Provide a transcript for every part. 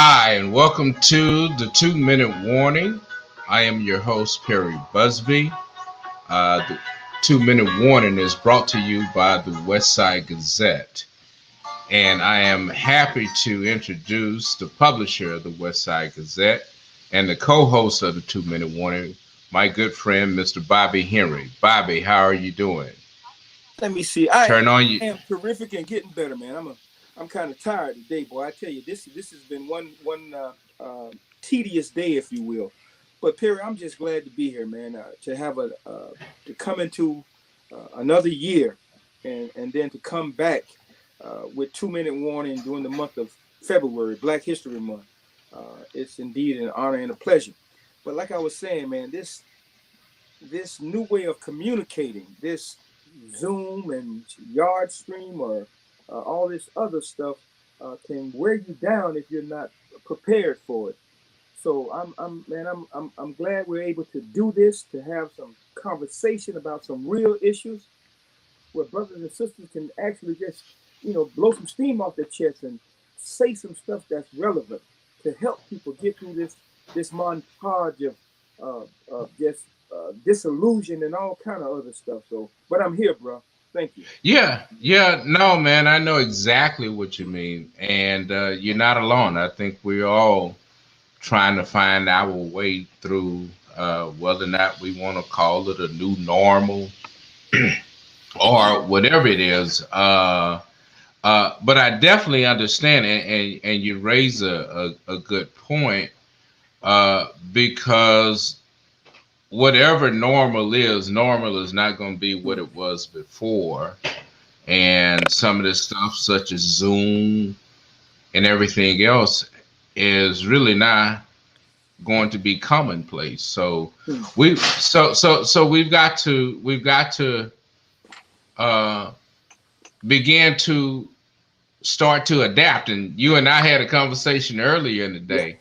Hi, and welcome to the 2 Minute Warning. I am your host, Perry Busby. The 2 Minute Warning is brought to you by the Westside Gazette. And I am happy to introduce the publisher of the Westside Gazette and the co host of the 2 Minute Warning, my good friend, Mr. Bobby Henry. Bobby, how are you doing? Let me see. I Turn on am you. terrific and getting better, man. I'm kind of tired today, boy. I tell you, this has been one tedious day, if you will. But Perry, I'm just glad to be here, man. To have to come into another year, and then to come back with 2 minute warning during the month of February, Black History Month. It's indeed an honor and a pleasure. But like I was saying, man, this new way of communicating, this Zoom and Yard Stream or all this other stuff can wear you down if you're not prepared for it. So I'm glad we're able to do this, to have some conversation about some real issues where brothers and sisters can actually just, blow some steam off their chest and say some stuff that's relevant to help people get through this montage of just disillusion and all kind of other stuff. So, but I'm here, bro. Thank you. Yeah, no, man, I know exactly what you mean. And you're not alone. I think we're all trying to find our way through whether or not we want to call it a new normal or whatever it is. But I definitely understand, and you raise a good point because whatever normal is not going to be what it was before. And some of this stuff, such as Zoom and everything else, is really not going to be commonplace. So Hmm. we've got to uh, begin to start to adapt. And you and I had a conversation earlier in the Yeah. day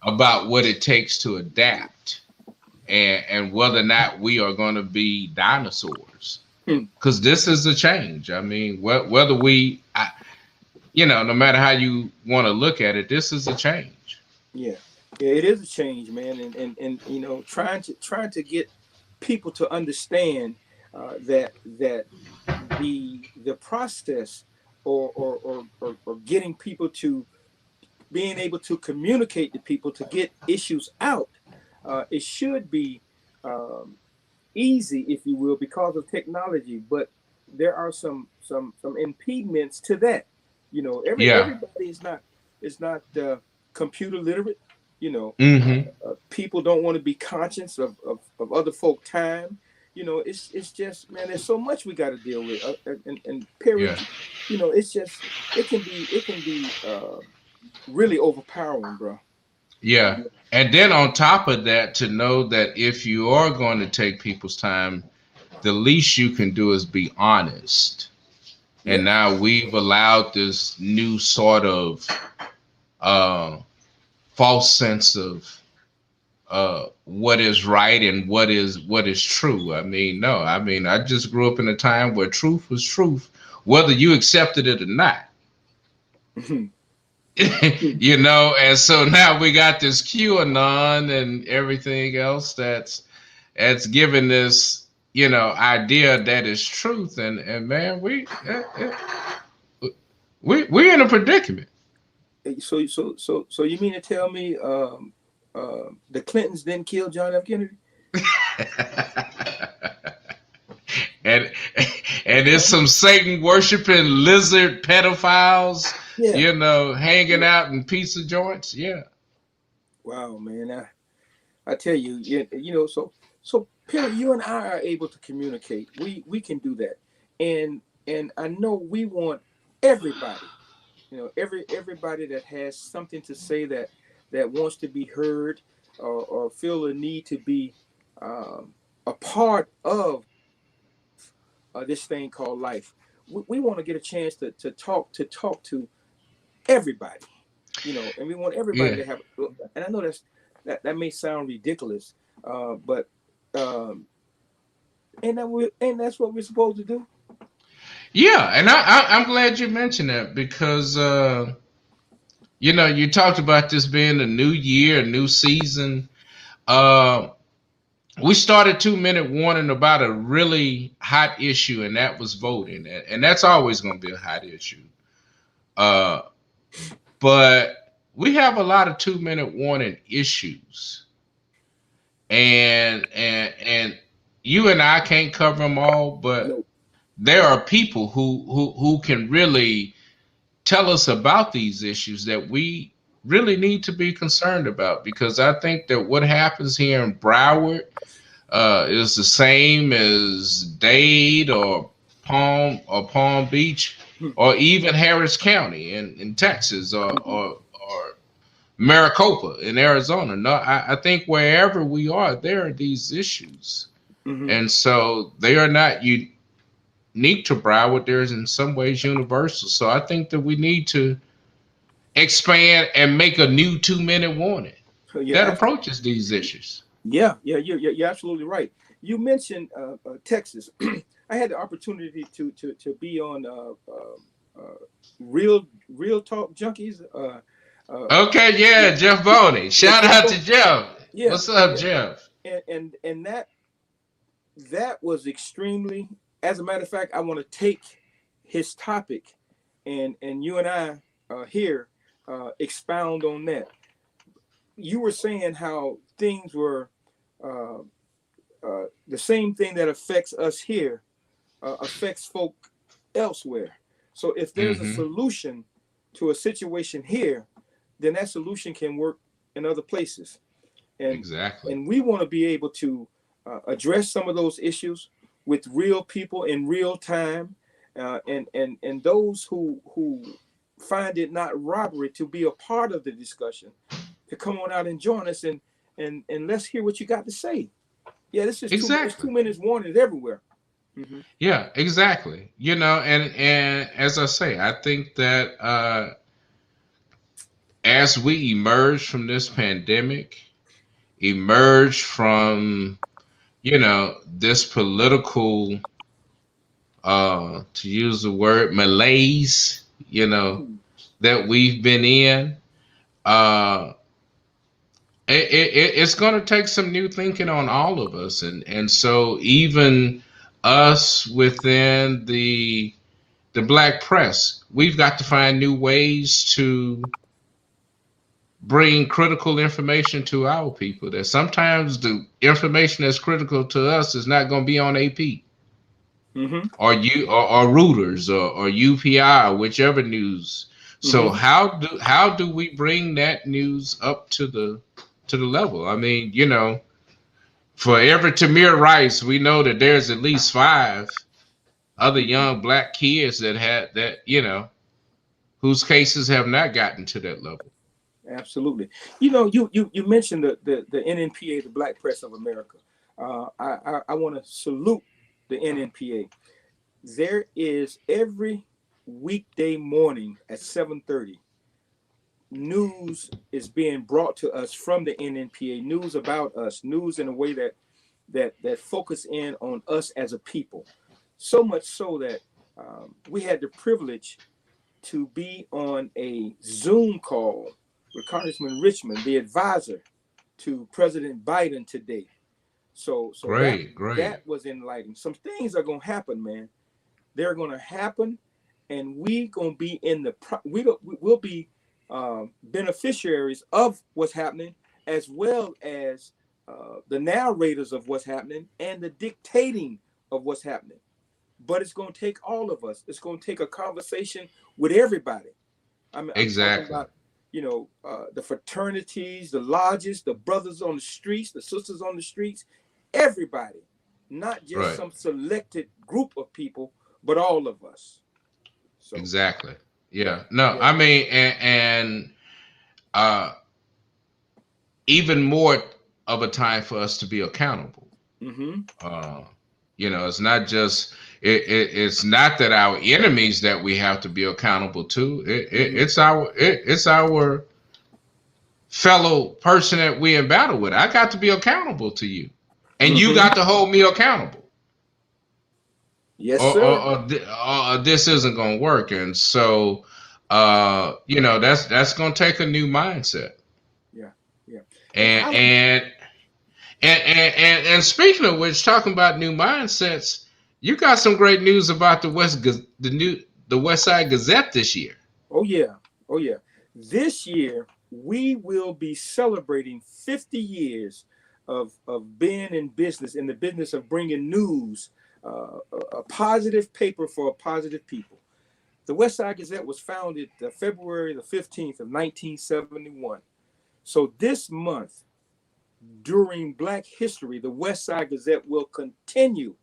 about what it takes to adapt and whether or not we are going to be dinosaurs. Hmm. Because this is a change. I mean, whether no matter how you want to look at it, this is a change. Yeah. Yeah. It is a change, man, and trying to get people to understand that the process or getting people to being able to communicate to people to get issues out, it should be um, easy, if you will, because of technology. But there are some impediments to that. Yeah. Everybody is not computer literate. Hmm. People don't want to be conscious of other folk time. It's just, man, there's so much we got to deal with, and Perry, Yeah. it's just it can be really overpowering, bro. Yeah. And then on top of that, to know that if you are going to take people's time, the least you can do is be honest. And Yeah. now we've allowed this new sort of uh, false sense of what is right and what is true. I mean, no, I mean, I just grew up in a time where truth was truth, whether you accepted it or not. And so now we got this QAnon and everything else that's given this idea that is truth, and man, we're in a predicament. So you mean to tell me the Clintons didn't kill John F. Kennedy? and and there's some Satan worshiping lizard pedophiles, Yeah. hanging out in pizza joints. Yeah, Wow, man. I tell you, so Perry, you and I are able to communicate. We can do that, and I know we want everybody, everybody that has something to say, that wants to be heard, or feel a need to be um, a part of this thing called life. We want to get a chance to talk to everybody, and we want everybody yeah, to have. And I know that may sound ridiculous, but um, and that's what we're supposed to do. yeah. And I'm glad you mentioned that because You talked about this being a new year, a new season. Uh, we started 2 minute warning about a really hot issue, and that was voting, and that's always going to be a hot issue. Uh, but we have a lot of 2 minute warning issues, and you and I can't cover them all, but No. there are people who can really tell us about these issues that we really need to be concerned about, because I think that what happens here in Broward is the same as Dade or Palm Beach or even Harris County in Texas or Maricopa in Arizona. No, I think wherever we are, there are these issues. Mm-hmm. And so they are not unique to Broward. They're in some ways universal. So I think that we need to expand and make a new 2 minute warning that Yeah, approaches these issues. yeah. You're absolutely right. You mentioned Texas. I had the opportunity to be on Real Talk Junkies. Okay, Yeah, yeah, Jeff Boney. yeah, Shout Jeff. out to Jeff. Yeah, What's up, yeah, Jeff? and that was extremely. As a matter of fact, I want to take his topic, and you and I here expound on that. You were saying how things were uh, the same thing that affects us here affects folk elsewhere. So if there's a Mm-hmm. solution to a situation here, then that solution can work in other places. And Exactly. and we want to be able to address some of those issues with real people in real time, and those who find it not robbery to be a part of the discussion, to come on out and join us, and let's hear what you got to say. Yeah, this is it's Exactly. 2 minutes warning everywhere. Mm-hmm. Yeah, exactly. And as I say, I think that as we emerge from this pandemic, emerge from this political to use the word malaise, that we've been in, uh it's going to take some new thinking on all of us, and so even us within the black press, we've got to find new ways to bring critical information to our people, that sometimes the information that's critical to us is not going to be on AP Mm-hmm. or Reuters or UPI or whichever news. So Mm-hmm. how do we bring that news up to the level? I mean, for every Tamir Rice, we know that there's at least five other Mm-hmm. young black kids that had that, whose cases have not gotten to that level. Absolutely. You mentioned the NNPA, the Black Press of America. I want to salute the NNPA. There is every weekday morning at 7:30, news is being brought to us from the NNPA. News about us, news in a way that focus in on us as a people. So much so that we had the privilege to be on a Zoom call with Congressman Richmond, the advisor to President Biden today. So that Great, great. that was enlightening. Some things are gonna happen, man. They're gonna happen, and we gonna be in the we'll be beneficiaries of what's happening, as well as the narrators of what's happening and the dictating of what's happening. But it's going to take all of us. It's going to take a conversation with everybody. I'm talking Exactly. about, the fraternities, the lodges, the brothers on the streets, the sisters on the streets, everybody, not just Right. some selected group of people, but all of us. So, Exactly. yeah, Yeah. No, yeah. I mean, and uh, even more of a time for us to be accountable. Mm-hmm. Uh, it's not just it's not that our enemies that we have to be accountable to. Mm-hmm. It's our fellow person that we in battle with. I got to be accountable to you, and you Mm-hmm. got to hold me accountable, Yes, or sir. or, or, or this isn't going to work. And so, that's going to take a new mindset. Yeah, yeah. And And how? and and speaking of which, talking about new mindsets, you got some great news about the West Side Gazette this year. Oh yeah, oh yeah. This year we will be celebrating 50 years of being in the business of bringing news, a positive paper for a positive people. The West Side Gazette was founded February the 15th of 1971. So this month, during Black History, the West Side Gazette will continue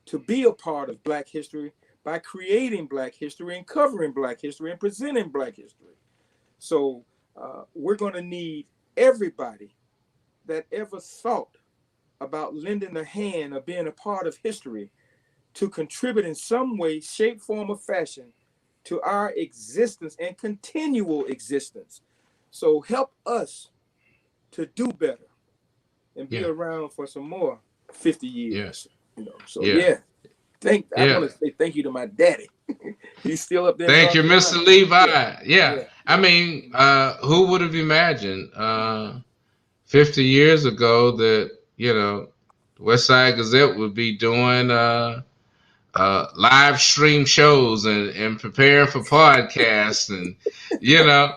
to be a part of Black history by creating Black history and covering Black history and presenting Black history. So we're going to need everybody that ever thought about lending a hand or being a part of history to contribute in some way, shape, form, or fashion to our existence and continual existence. So help us to do better and be Yeah, around for some more 50 yeah, years. So yeah, yeah. I yeah. want to say thank you to my daddy. He's still up there in Thank North you, Mr. Carolina. Yeah, Levi. Yeah, yeah, I yeah. mean, who would have imagined 50 years ago that the West Side Gazette would be doing live stream shows and preparing for podcasts and you know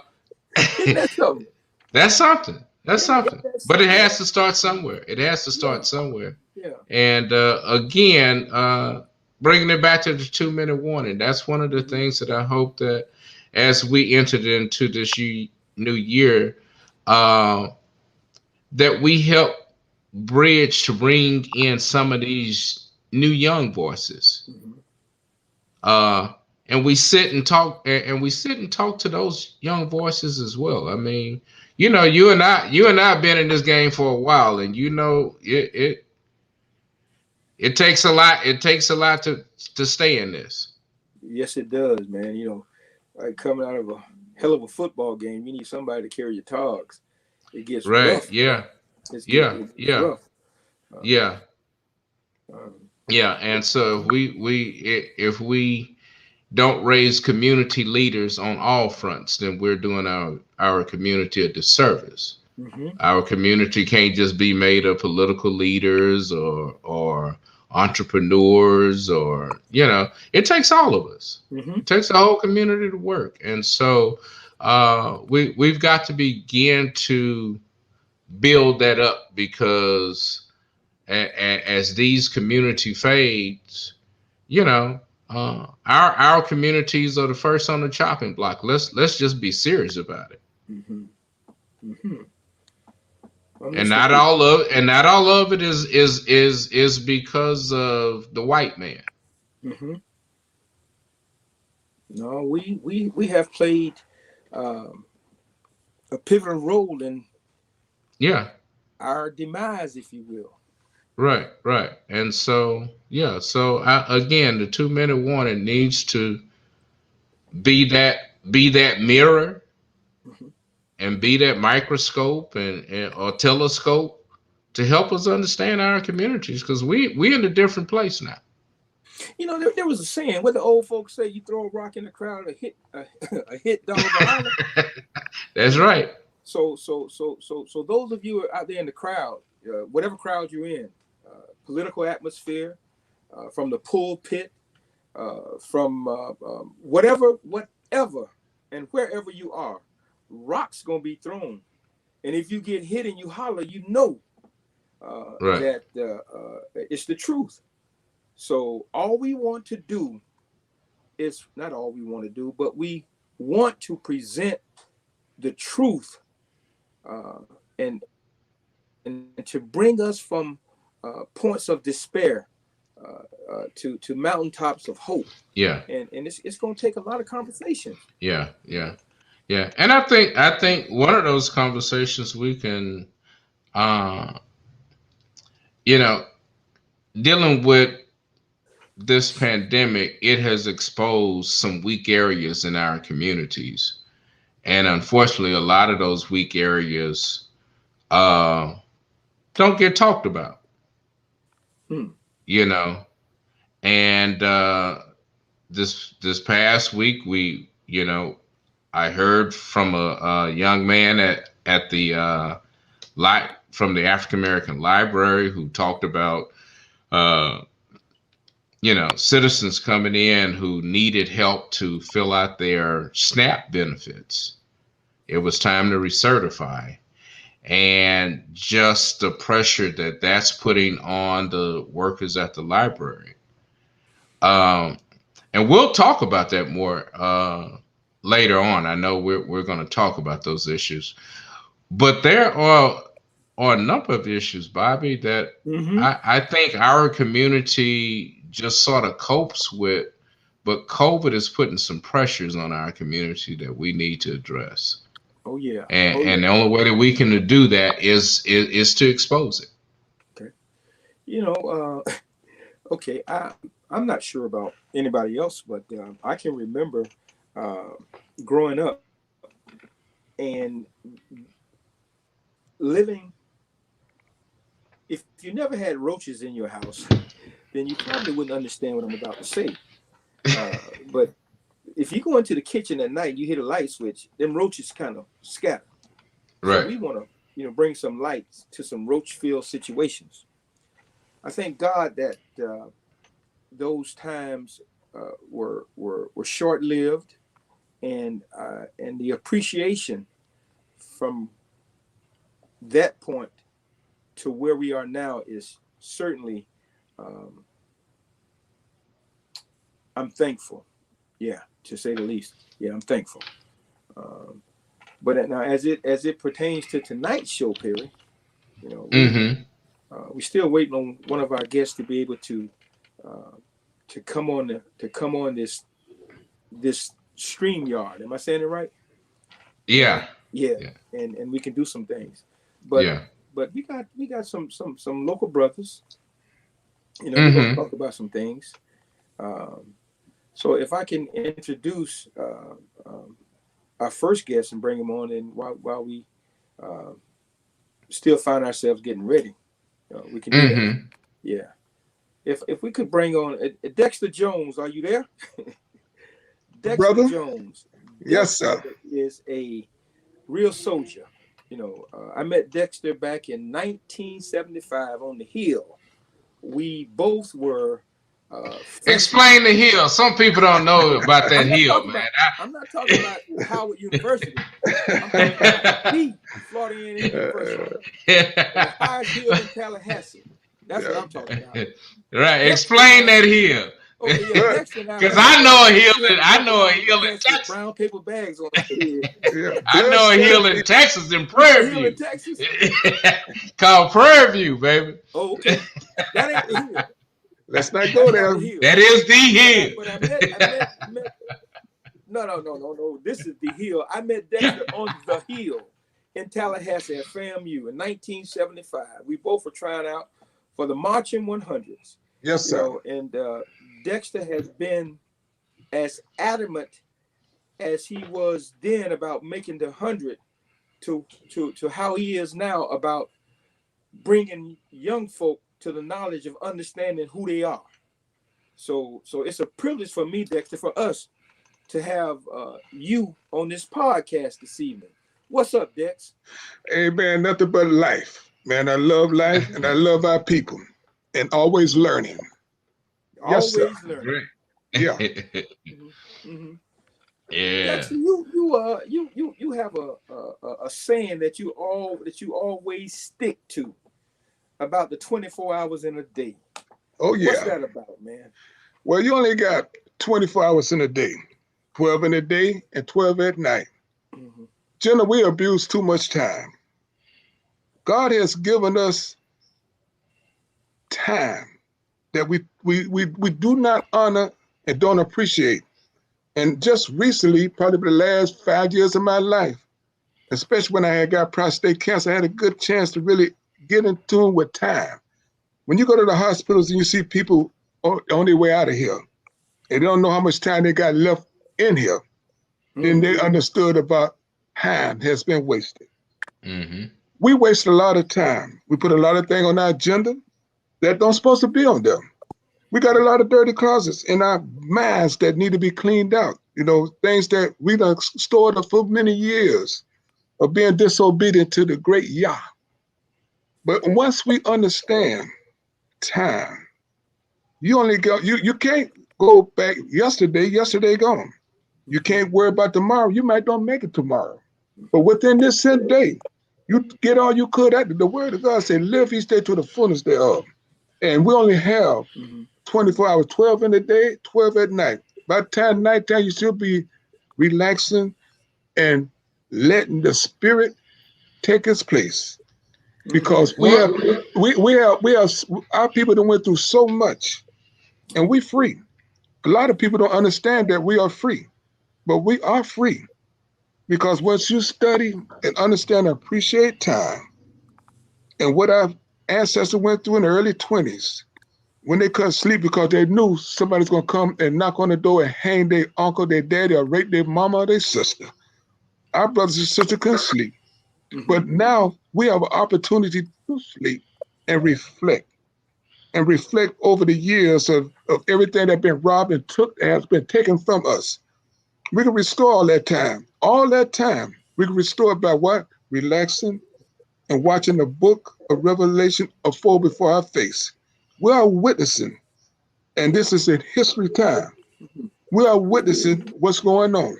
Isn't that something? that's something. That's Ain't something. that But it something, man? has to start somewhere. It has to Yeah, start somewhere. yeah. And again, bringing it back to the 2 minute warning, that's one of the Mm-hmm. things that I hope that as we entered into this new year, uh, that we help bridge to bring in some of these new young voices. Mm-hmm. Uh, and we sit and talk, and we sit and talk to those young voices as well. I mean, you and I have been in this game for a while, and it takes a lot. It takes a lot to stay in this. Yes, it does, man. Like coming out of a hell of a football game, you need somebody to carry your togs. It gets Right? rough, man. Yeah. Yeah. It gets Yeah. rough. Uh, Yeah. um, Yeah. And so if we don't raise community leaders on all fronts, then we're doing our community a disservice. mm-hmm, Our community can't just be made of political leaders or entrepreneurs or it takes all of us. mm-hmm, It takes the whole community to work. And so we've got to begin to build that up because as these community fades, our communities are the first on the chopping block. Let's just be serious about it. mm-hmm, mm-hmm. Well, And Mr. not B. all of and not all of it is because of the white man. Mm-hmm. No, we have played um, a pivotal role in Yeah, our demise, if you will. right. And so so again, the 2 minute warning needs to be that mirror Mm-hmm. and be that microscope and or telescope to help us understand our communities because we in a different place now. There was a saying what the old folks say: you throw a rock in the crowd, a hit dog will holler. That's You know, right. so those of you out there in the crowd, whatever crowd you're in, political atmosphere, from the pulpit, from whatever, and wherever you are, rocks gonna be thrown. And if you get hit and you holler, Right. that it's the truth. So all we want to do is not all we want to do, but we want to present the truth, uh, and to bring us from points of despair to mountaintops of hope. Yeah. And it's going to take a lot of conversations. Yeah. Yeah. And I think one of those conversations we can uh you know dealing with this pandemic, it has exposed some weak areas in our communities. And unfortunately, a lot of those weak areas uh, don't get talked about, Hmm. you know. And this past week, You know, I heard from a young man at the from the African American Library who talked about uh, citizens coming in who needed help to fill out their SNAP benefits. It was time to recertify, and just the pressure that that's putting on the workers at the library. Um, and we'll talk about that more later on. I know we're going to talk about those issues, but there are a number of issues, Bobby, that Mm-hmm. I think our community just sort of copes with, but COVID is putting some pressures on our community that we need to address. Oh yeah. And Oh yeah. and the only way that we can do that is to expose it. Okay. You know, okay. I'm not sure about anybody else, but I can remember uh, growing up and living. If you never had roaches in your house, then you probably wouldn't understand what I'm about to say. But if you go into the kitchen at night, you hit a light switch, them roaches kind of scatter. So Right. we want to, bring some light to some roach-filled situations. I thank God that those times were short-lived, and the appreciation from that point to where we are now is certainly, I'm thankful. Yeah, to say the least. Yeah, I'm thankful. Um, but now, as it pertains to tonight's show, Perry, Mm-hmm. we're still waiting on one of our guests to be able uh, to come on this stream yard. Am I saying it right? And Yeah. yeah, Yeah. and we can do some things. But Yeah. but we got some local brothers. We're gonna Mm-hmm. talk about some things. So if I can introduce our first guest and bring him on, and while we uh, still find ourselves getting ready, we can do that. Mm-hmm. Yeah. If we could bring on Dexter Jones, are you there? Dexter Brother? Jones. Yes, sir. Dexter is a real soldier. I met Dexter back in 1975 on the Hill. We both were freshmen. Explain the hill. Some people don't know about that I'm not hill, talking man. about. I'm not talking about Howard University. I'm talking about the Florida A&M University, the highest hill in Tallahassee. That's what I'm talking about. Right. Dexter and Explain I. that hill. Okay, yeah, Dexter and I Because met. I know a hill. We had to I walk know a around hill the in campus with Texas. brown paper bags on our head. Yeah. I Blood, know a sweat, hill and in Texas in You got a Prairie hill in View. Texas? Called Prairie View, baby. Oh, okay. That ain't the hill. let's not go That's not there. the hill. That is the hill. But I met. No. This is the hill. I met Dexter on the Hill in Tallahassee at FAMU in 1975. We both were trying out for the Marching 100s. Yes, sir. And Dexter has been as adamant as he was then about making the 100 to how he is now about bringing young folk to the knowledge of understanding who they are. So it's a privilege for me, Dexter, for us to have you on this podcast this evening. What's up, Dex? Hey, man, nothing but life. Man, I love life and I love our people and always learning. Yes, sir. Always learning. Great. Yeah. Mm-hmm. Yeah. Dexter, you have a saying that you always stick to about the 24 hours in a day. Oh, yeah. What's that about, man? Well, you only got 24 hours in a day, 12 in a day and 12 at night. Mm-hmm. Jenna, we abuse too much time. God has given us time that we do not honor and don't appreciate. And just recently, probably the last 5 years of my life, especially when I had got prostate cancer, I had a good chance to really get in tune with time. When you go to the hospitals and you see people on their way out of here, and they don't know how much time they got left in here, then they understood about time has been wasted. Mm-hmm. We waste a lot of time. We put a lot of things on our agenda that don't supposed to be on them. We got a lot of dirty closets in our minds that need to be cleaned out. You know, things that we done stored up for many years of being disobedient to the great Yah. But once we understand time, you only go, you can't go back yesterday gone. You can't worry about tomorrow. You might not make it tomorrow. But within this said day, you get all you could out. The word of God said, live each day to the fullness thereof. And we only have 24 hours, 12 in the day, 12 at night. By the time nighttime, you should be relaxing and letting the spirit take its place. Because Well, we have our people that went through so much and we free. A lot of people don't understand that we are free, but we are free. Because once you study and understand and appreciate time and what our ancestors went through in the early 20s, when they couldn't sleep because they knew somebody's going to come and knock on the door and hang their uncle, their daddy, or rape their mama or their sister. Our brothers and sisters couldn't sleep. But now we have an opportunity to sleep and reflect over the years of everything that's been robbed and has been taken from us. We can restore all that time. All that time, we can restore it by what? Relaxing and watching the book of Revelation unfold before our face. We are witnessing, and this is a history time. We are witnessing what's going on.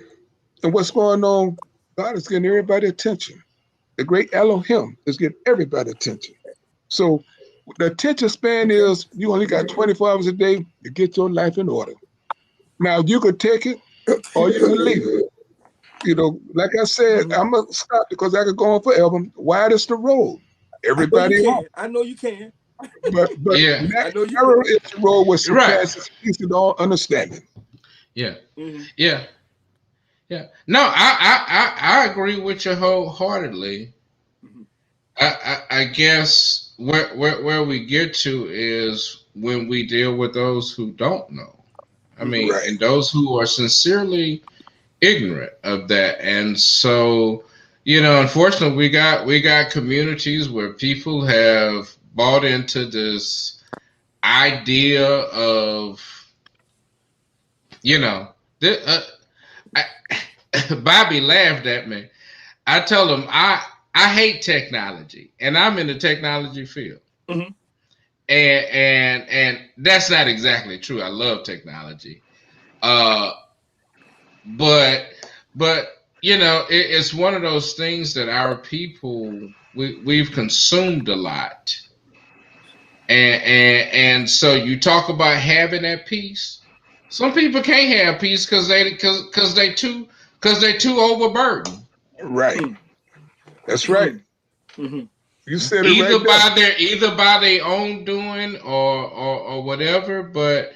And what's going on, God is getting everybody attention. The great Elohim is getting everybody attention. So the attention span is you only got 24 hours a day to get your life in order. Now you could take it or you can leave it. You know, like I said, I'm gonna stop because I could go on forever. Wide is the road. Everybody home. I know you can. But yeah, narrow is the road which right. surpasses peace and all understanding. Yeah, yeah, yeah. No, I agree with you wholeheartedly. I guess where we get to is when we deal with those who don't know. I mean, and those who are sincerely ignorant of that. And so, unfortunately, we got communities where people have bought into this idea of, I, Bobby laughed at me. I told him I hate technology, and I'm in the technology field. And that's not exactly true. I love technology. But it's one of those things that our people we've consumed a lot, and so you talk about having that peace. Some people can't have peace because they too overburdened. Right. That's right. You said it Either right there. by their own doing or whatever, but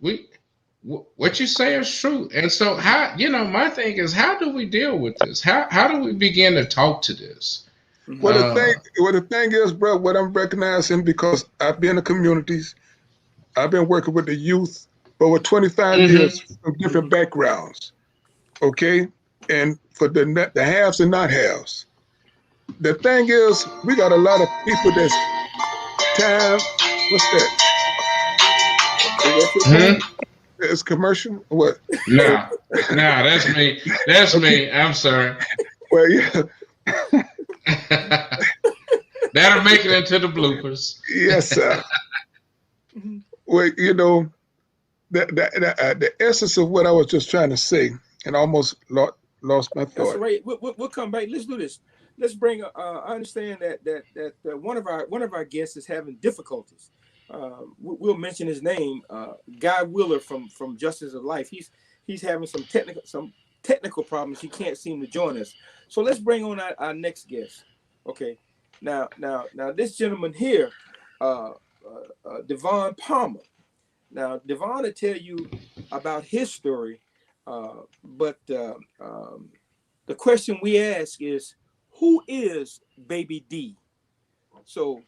we what you say is true. And so how my thing is, how do we deal with this? How do we begin to talk to this? Well, the thing is, bro, what I'm recognizing, because I've been in communities, I've been working with the youth for over 25 years from different backgrounds. Okay, and for the haves and not haves. The thing is, we got a lot of people that's time. What's that? It's commercial or what? No, that's me. That's me. I'm sorry. Well, yeah. That'll make it into the bloopers. Yes, sir. Well, the essence of what I was just trying to say, and I almost lost my thought. That's right. We'll come back. Let's do this. Let's bring. I understand that one of our guests is having difficulties. We'll mention his name, Guy Wheeler from Justice of Life. He's having some technical problems. He can't seem to join us. So let's bring on our next guest. Okay. Now this gentleman here, Dvon Palmer. Now Dvon will tell you about his story, but the question we ask is, who is Baby D? So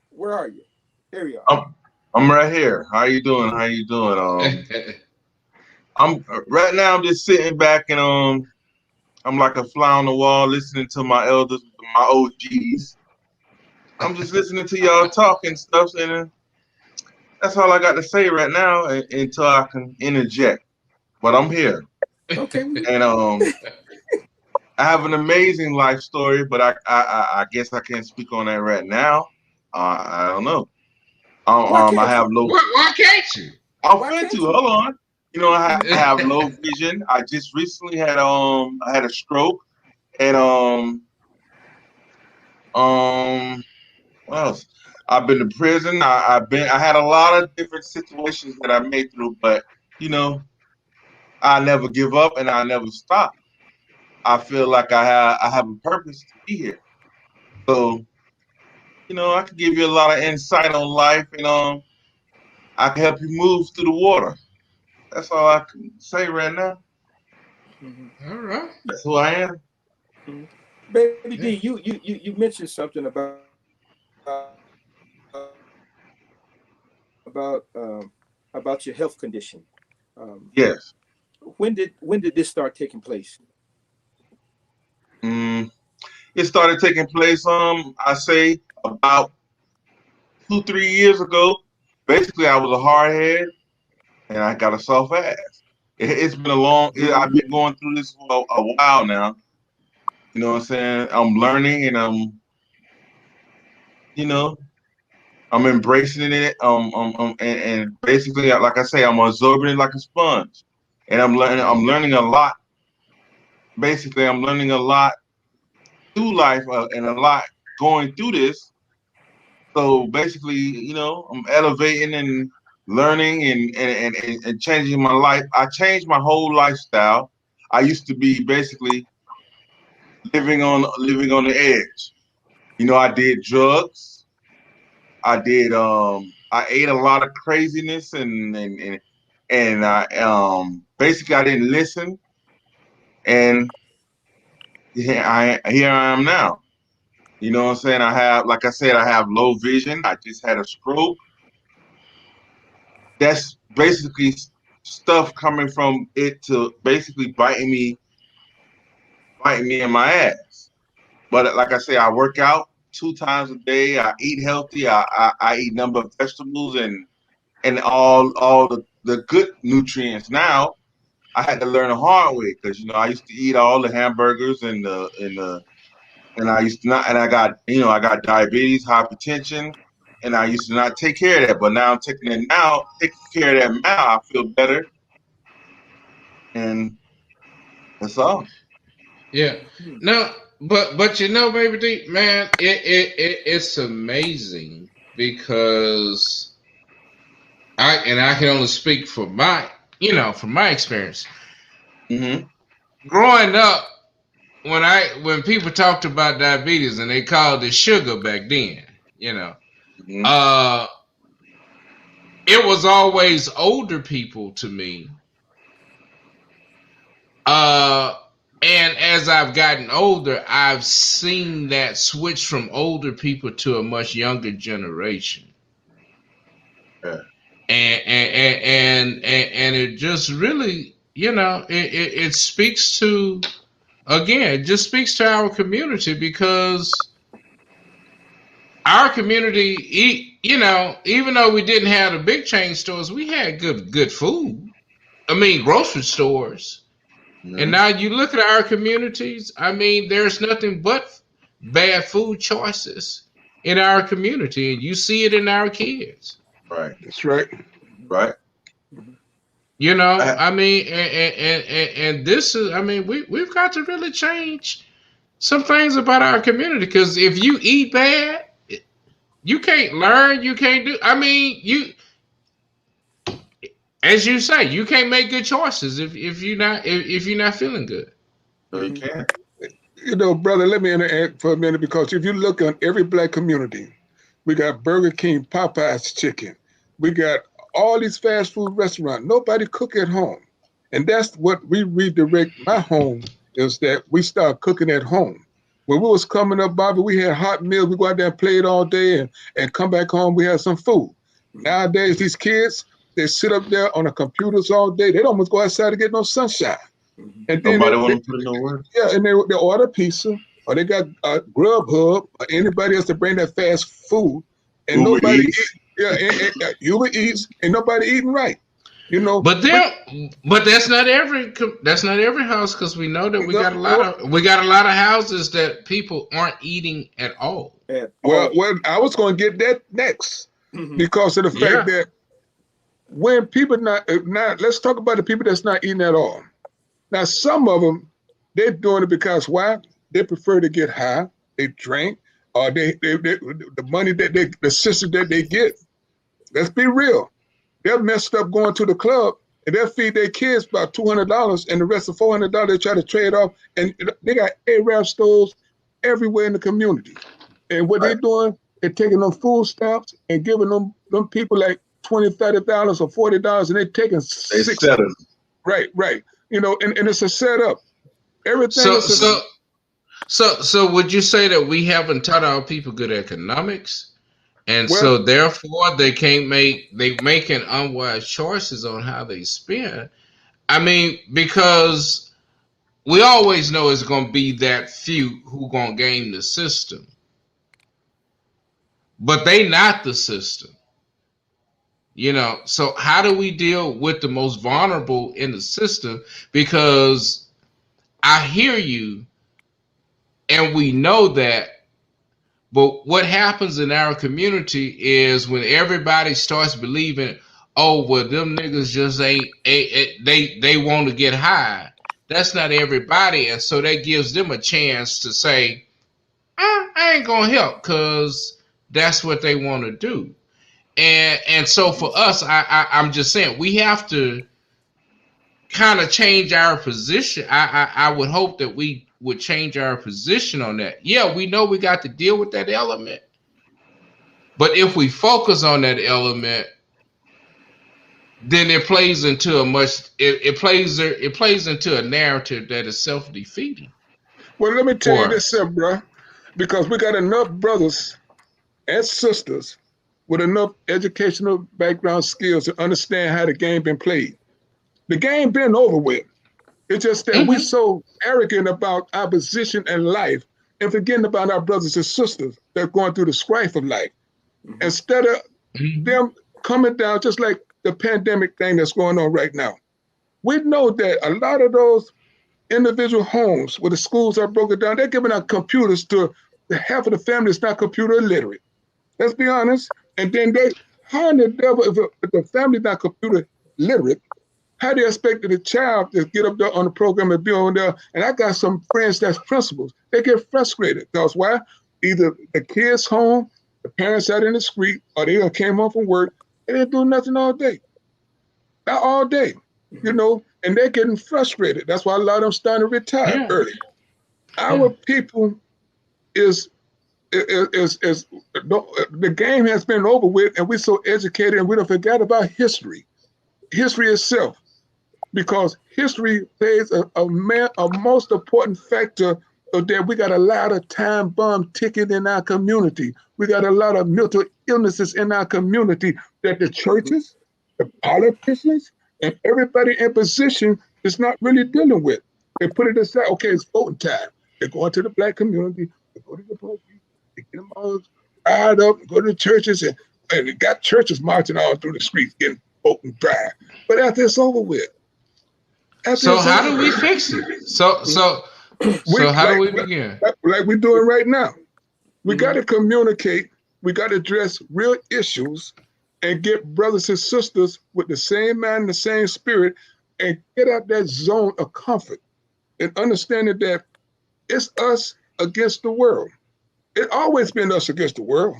where are you? There you are. I'm right here. How you doing? I'm right now. I'm just sitting back and I'm like a fly on the wall, listening to my elders, my OGs. I'm just listening to y'all talk and stuff, and That's all I got to say right now until I can interject. But I'm here, Okay. and I have an amazing life story, but I guess I can't speak on that right now. I don't know. Why I can't have you? low. Why can't you? I'm Why finna to can't you? hold on. You know, I have low vision. I just recently had I had a stroke, and what else? I've been to prison. I had a lot of different situations that I made through, but you know, I never give up and I never stop. I feel like I have a purpose to be here. So, you know, I can give you a lot of insight on life, and I can help you move through the water. That's all I can say right now. Mhm. All right. That's who I am. Mhm. Baby Yeah. D, you mentioned something about about your health condition. Um, Yes. when did this start taking place? Mm, it started taking place, I say about 2, 3 years ago. Basically, I was a hardhead and I got a soft ass. It's been a I've been going through this for a while now. You know what I'm saying? I'm learning and you know, I'm embracing it. And basically, like I say, I'm absorbing it like a sponge. And I'm learning. I'm learning a lot. Basically, I'm learning a lot through life and a lot going through this. So basically, you know, I'm elevating and learning and changing my life. I changed my whole lifestyle. I used to be basically living on the edge. You know, I did drugs. I ate a lot of craziness and I basically I didn't listen, and here I am now. You know what I'm saying? Like I said, I have low vision. I just had a stroke. That's basically stuff coming from it to basically biting me in my ass. But like I say, I work out 2 times a day. I eat healthy. I eat number of vegetables and all the good nutrients. Now I had to learn the hard way because you know I used to eat all the hamburgers and I used to not, and I got, you know, I got diabetes, hypertension, and I used to not take care of that. But now I'm taking care of that now. I feel better, and that's all. Yeah. No, but you know, baby D, man, it's amazing because I can only speak for my from my experience. Mm-hmm. Growing up, when people talked about diabetes and they called it sugar back then, you know, Mm-hmm. uh, it was always older people to me. Uh, and as I've gotten older, I've seen that switch from older people to a much younger generation. Yeah. And it just really, it speaks to, again, it just speaks to our community because our community, even though we didn't have the big chain stores, we had good food. I mean, grocery stores. And Mm-hmm. now you look at our communities, I mean, there's nothing but bad food choices in our community, and you see it in our kids. Right. That's right. Right. I, I mean, and this is, I mean, we've got to really change some things about our community because if you eat bad, you can't learn, you can't do, I mean, as you say, you can't make good choices if you're not feeling good. so you Mhm. can. You know, brother, let me interact for a minute because if you look on every black community, we got Burger King, Popeye's chicken. We got all these fast food restaurants. Nobody cook at home. And that's what we redirect my home is that we start cooking at home. When we was coming up, Bobby, we had hot meals. We go out there and play it all day and come back home, we had some food. Nowadays, these kids, they sit up there on the computers all day. They don't almost go outside to get no sunshine. Mhm. And then Nobody want to put in no work. yeah, and they order pizza or they got Grubhub or anybody else to bring that fast food, and Uber nobody Eats. Yeah, and Uber Eats, ain't nobody eating right. You know, But that's not every house, because we know that we got a lot of houses that people aren't eating at all. At well, all. I was going to get that next Mhm. because of the fact Yeah. that when people not let's talk about the people that's not eating at all. Now, some of them, they're doing it because why? They prefer to get high, they drink, or they the money that the system that they get. Let's be real. They're messed up going to the club and they'll feed their kids about $200 and the rest of $400 they try to trade off. And they got Arab stores everywhere in the community. And what Right. they're doing, they're taking them food stamps and giving them people like $20, $30 or $40, and they're taking They six. set it. Right. You know, and it's a setup. Everything So is a so would you say that we haven't taught our people good economics? And well, so therefore they making unwise choices on how they spend. I mean, because we always know it's gonna be that few who gonna game the system. But they not the system. So how do we deal with the most vulnerable in the system? Because I hear you and we know that. But what happens in our community is when everybody starts believing, oh, well, them niggas just they want to get high. That's not everybody, and so that gives them a chance to say, I ain't gonna help because that's what they want to do. And so for us, I'm just saying we have to kind of change our position. I would hope that we would change our position on that. Yeah, we know we got to deal with that element. But if we focus on that element, then it plays into it plays into a narrative that is self-defeating well, let me tell you for this, us. bro, because we got enough brothers and sisters with enough educational background skills to understand how the game been played. The game been over with. It's just that we Mm-hmm. so arrogant about our position in life and forgetting about our brothers and sisters that are going through the strife of life. Mhm. Instead of Mm-hmm. them coming down, just like the pandemic thing that's going on right now. We know that a lot of those individual homes where the schools are broken down, they're giving out computers to half of the family is not computer illiterate. Let's be honest. And then how in the devil, if the family's not computer literate, how do you expect the child to get up there on the program and be on there? And I got some friends that's principals. They get frustrated because why? Either the kids home, the parents out in the street, or they came home from work, and they didn't do nothing all day. Not all day, you Mhm. know, and they're getting frustrated. That's why a lot of them starting to retire Yeah. early. Yeah. Our people is is the game has been over with, and we're so educated, and we don't forget about history, history itself, because history plays a most important factor of that. We got a lot of time bomb ticking in our community. We got a lot of mental illnesses in our community that the churches, the politicians, and everybody in position is not really dealing with. They put it aside. Okay, it's voting time. They're going to the black community. They go to the police. They get them all riled up. Go to the churches and they got churches marching all through the streets getting voting dry. But after it's over with, after So it's how over do we with, fix it? So Mhm. so we so how do we begin? like we're doing right now. We got Mhm. to communicate. We got to address real issues and get brothers and sisters with the same mind, the same spirit, and get out that zone of comfort and understanding that it's us against the world. It always been us against the world.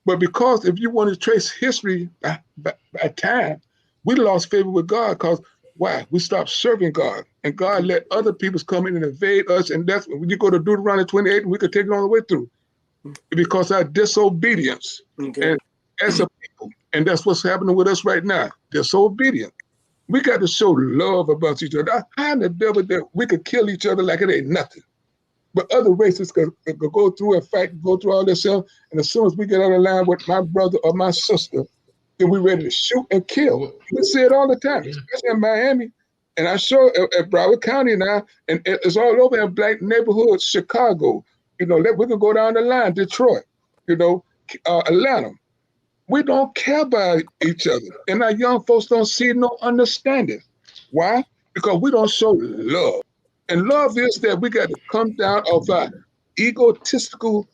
But because if you want to trace history by time, we lost favor with God because why? We stopped serving God. And God let other peoples come in and invade us. And that's when you go to Deuteronomy 28, we could take it all the way through because our disobedience Okay. and as a people. And that's what's happening with us right now. Disobedience. We got to show love about each other. How in the devil that we could kill each other like it ain't nothing? But other races could go through and fight, go through all this stuff. And as soon as we get out of line with my brother or my sister, then we're ready to shoot and kill. We see it all the time, Yeah. especially in Miami. And I show at Broward County now, and it's all over in black neighborhoods, Chicago. We can go down the line, Detroit, Atlanta. We don't care about each other. And our young folks don't see no understanding. Why? Because we don't show love. And love is that we got to come down off our egotistical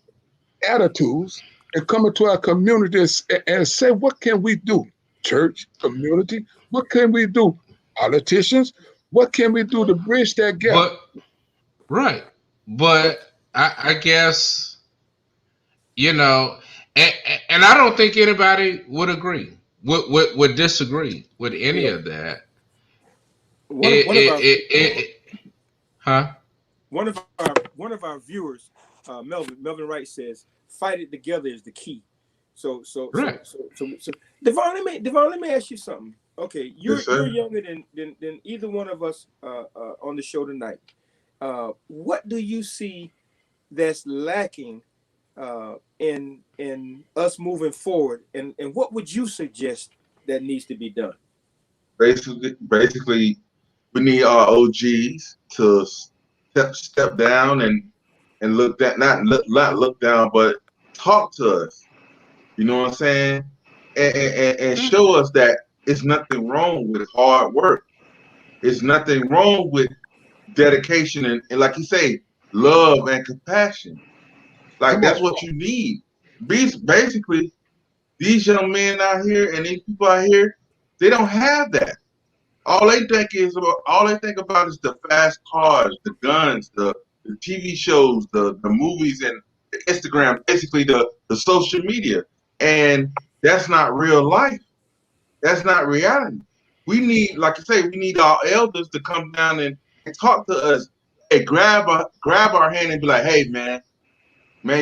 attitudes and come into our communities and say, what can we do? Church, community, what can we do? Politicians, what can we do to bridge that gap? But right, but I guess you know, and, and I don't think anybody would agree, would disagree with You any know, of that. one of one of our Huh? one of our viewers, Melvin Wright says, "Fight it together is the key." Right. So Dvon, let me ask you something. Okay, Yes, you're sir. younger than either one of us on the show tonight. What do you see that's lacking in us moving forward, and what would you suggest that needs to be done? Basically, we need our OGs to step down and look that not look down, but talk to us. You know what I'm saying? And Mm. show us that it's nothing wrong with hard work. It's nothing wrong with dedication and like you say, love and compassion. Like Come that's on. what you need. Basically, these young men out here and these people out here, they don't have that. All they think about is the fast cars, the guns, the TV shows, the movies, and the Instagram. Basically, the social media, and that's not real life. That's not reality. We need, like I say, we need our elders to come down and talk to us. Hey, grab our hand and be like, hey, man,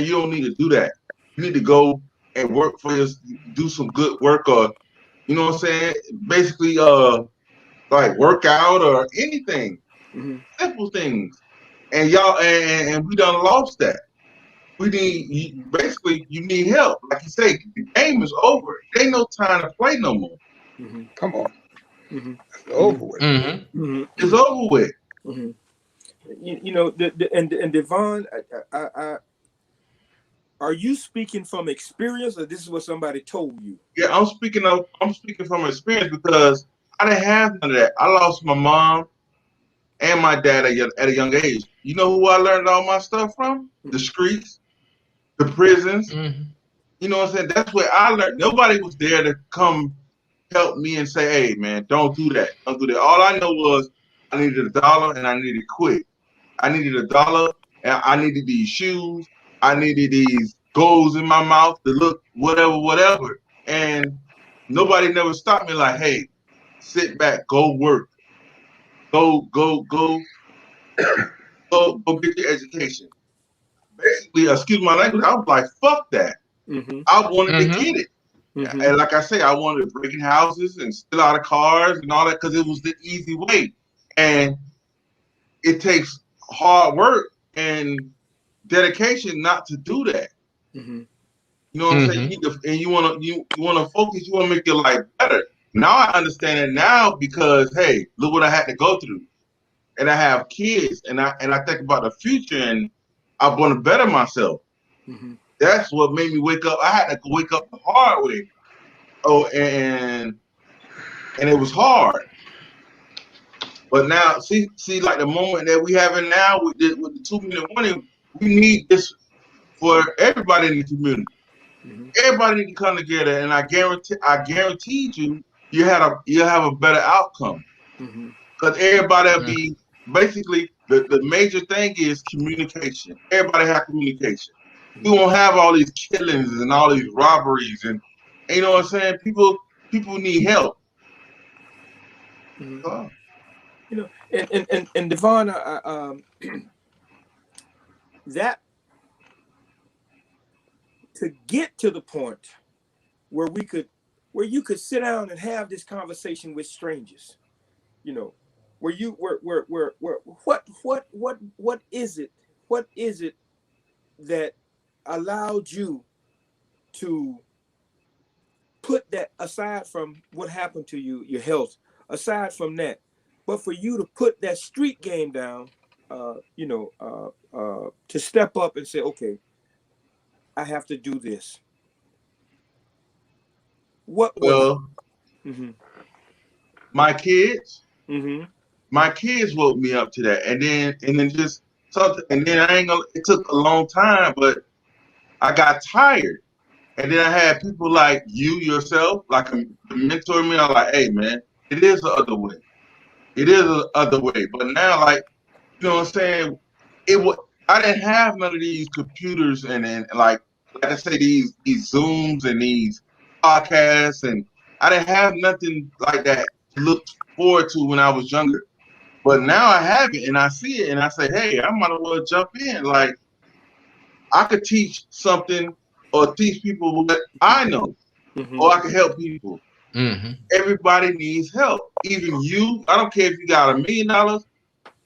you don't need to do that. You need to go and work for us, do some good work, or you know what I'm saying? Basically, like work out or anything, Mm-hmm. simple things. And y'all, and we done lost that. We need basically you need help. Like you say, the game is over. There ain't no time to play no more. Mm-hmm. Come on. Mm-hmm. It's over with. Mm-hmm. Mm-hmm. It's over with. Mm-hmm. You know, and Dvon, are you speaking from experience, or this is what somebody told you? Yeah, I'm speaking from experience because I didn't have none of that. I lost my mom and my dad at a young age. You know who I learned all my stuff from? The Mm-hmm. streets, the prisons. Mm-hmm. You know what I'm saying? That's where I learned. Nobody was there to come help me and say, hey, man, don't do that. Don't do that. All I know was I needed a dollar and I needed it quick. I needed a dollar and I needed these shoes. I needed these goals in my mouth to look whatever, whatever. And nobody never stopped me like, hey, sit back, go work, go get your education. Basically, excuse my language, I was like, fuck that. Mm-hmm. I wanted to Mm-hmm. get it. Mm-hmm. And like I say, I wanted to break in houses and steal out of cars and all that because it was the easy way. And it takes hard work and dedication not to do that. Mm-hmm. You know what I'm saying? Mm-hmm. You need to, and you wanna focus, you wanna make your life better. Now I understand it now because hey, look what I had to go through. And I have kids and I think about the future and I want to better myself. Mm-hmm. That's what made me wake up. I had to wake up the hard way. Oh, and it was hard. But now, see, like the moment that we having now with the 2 minute warning, we need this for everybody in the community. Mm-hmm. Everybody need to come together, and I guarantee you'll have a better outcome Mm-hmm. because everybody will be basically the major thing is communication. Everybody have communication. We won't have all these killings and all these robberies, and you know what I'm saying. People need help. Mm-hmm. Uh, You know, and Dvon, that to get to the point where where you could sit down and have this conversation with strangers, you know, where what is it? What is it that allowed you to put that aside from what happened to you, your health, aside from that, but for you to put that street game down, to step up and say, okay, I have to do this. What was it? Well, Mm-hmm. my kids, Mm-hmm. my kids woke me up to that, and then just something, and then I ain't gonna. It took a long time, but I got tired, and then I had people like you yourself, like mentor me. I'm like, hey man, it is the other way. It is the other way. But now, like, you know what I'm saying? It was. I didn't have none of these computers and like I say these Zooms and these podcasts, and I didn't have nothing like that to look forward to when I was younger. But now I have it and I see it and I say, hey, I might as well jump in. Like I could teach something or teach people what I know, Mm-hmm. or I could help people. Mm-hmm. Everybody needs help. Even you. I don't care if you got $1,000,000,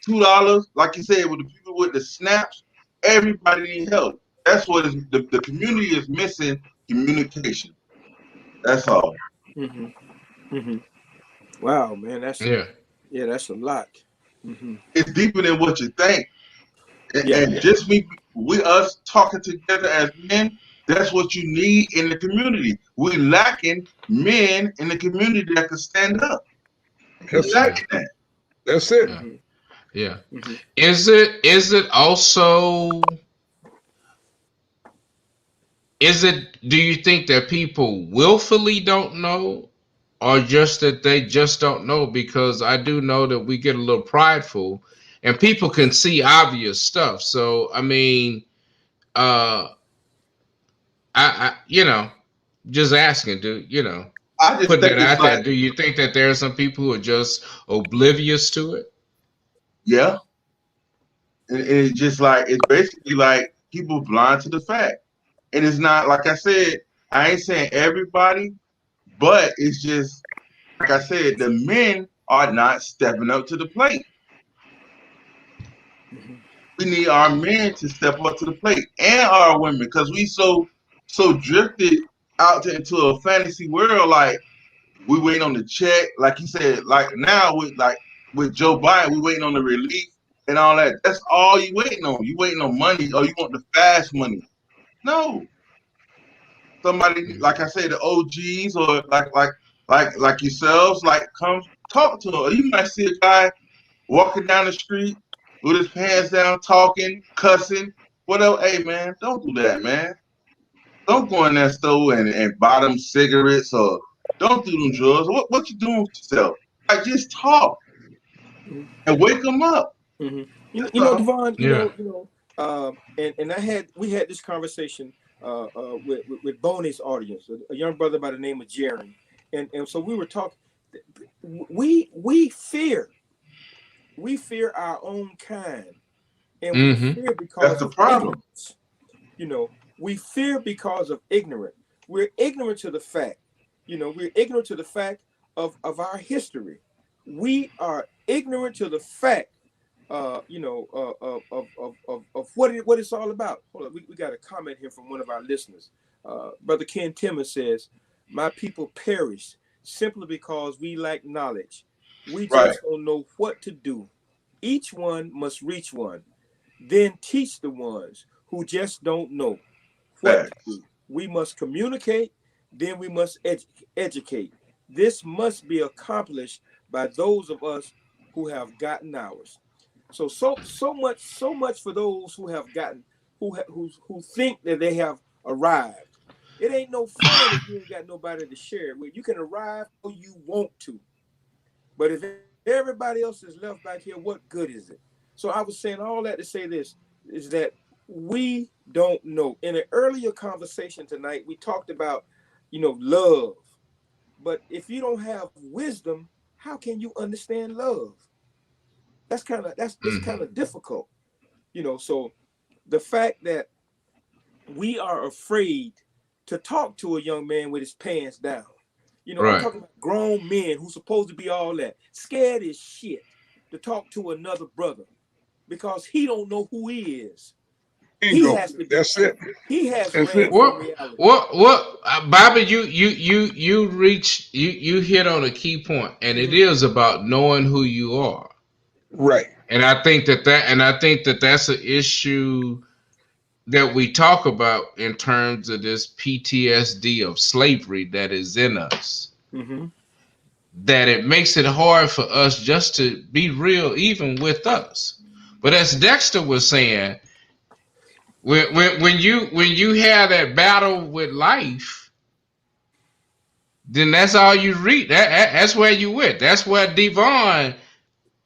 $2, like you said, with the people with the snaps, everybody needs help. That's what the community is missing, communication. That's all. Mm-hmm. Mm-hmm. Wow, man, Yeah. that's a lot. Mm-hmm. It's deeper than what you think. Yeah. And just we us talking together as men, that's what you need in the community. We lacking men in the community that can stand up. We That's Yeah. lacking that. that's it. Yeah. Mm-hmm. Yeah. Mm-hmm. Is it also, do you think that people willfully don't know, or just that they just don't know? Because I do know that we get a little prideful and people can see obvious stuff. So I mean, uh just asking, I just put think that it's out there. like, Do you think that there are some people who are just oblivious to it? yeah. And it's just like it's basically like people blind to the fact. And it's not like I said, I ain't saying everybody, but it's just like I said, the men are not stepping up to the plate. Mm-hmm. We need our men to step up to the plate and our women because we so drifted out into a fantasy world. Like we waiting on the check, like you said, like now with Joe Biden, we waiting on the relief and all that. That's all you waiting on. You waiting on money or you want the fast money. No. Somebody like I say, the OGs or like yourselves, like come talk to them. You might see a guy walking down the street with his pants down, talking, cussing, whatever. Hey man, don't do that, man. Don't go in that store and buy them cigarettes or don't do them drugs. What you doing with yourself? Like just talk and wake them up. Mm-hmm. That's all. Dvon, Yeah. and we had this conversation with Boney's audience, a young brother by the name of Jerry, and so we were talking. We fear our own kind, and we Mm-hmm. fear That's because the of problem. ignorance. We fear because of ignorance. We're ignorant to the fact. We're ignorant to the fact of our history. We are ignorant to the fact of what it's all about. Hold on, we got a comment here from one of our listeners. Brother Ken Timmons says, "My people perish simply because we lack knowledge. We Right. just don't know what to do. Each one must reach one, then teach the ones who just don't know what to Facts. do. We must communicate, then we must educate. This must be accomplished by those of us who have gotten ours." So much for those who have gotten who think that they have arrived. It ain't no fun if you ain't got nobody to share it with. You can arrive how you want to, but if everybody else is left back here, what good is it? So I was saying all that to say this is that we don't know. In an earlier conversation tonight, we talked about love, but if you don't have wisdom, how can you understand love? That's it's kind Mm-hmm. of difficult, so the fact that we are afraid to talk to a young man with his pants down, I'm Right. talking about grown men who's supposed to be all that, scared as shit to talk to another brother because he don't know who he is. He Ego. has to be, That's it. he has That's ran it. from What reality. Bobby, you hit on a key point, and it Mm-hmm. is about knowing who you are. Right. And I think that that's an issue that we talk about in terms of this PTSD of slavery that is in us, Mm-hmm. that it makes it hard for us just to be real, even with us. But as Dexter was saying, when you have that battle with life, then that's all you read. That's where you went. That's where Dvon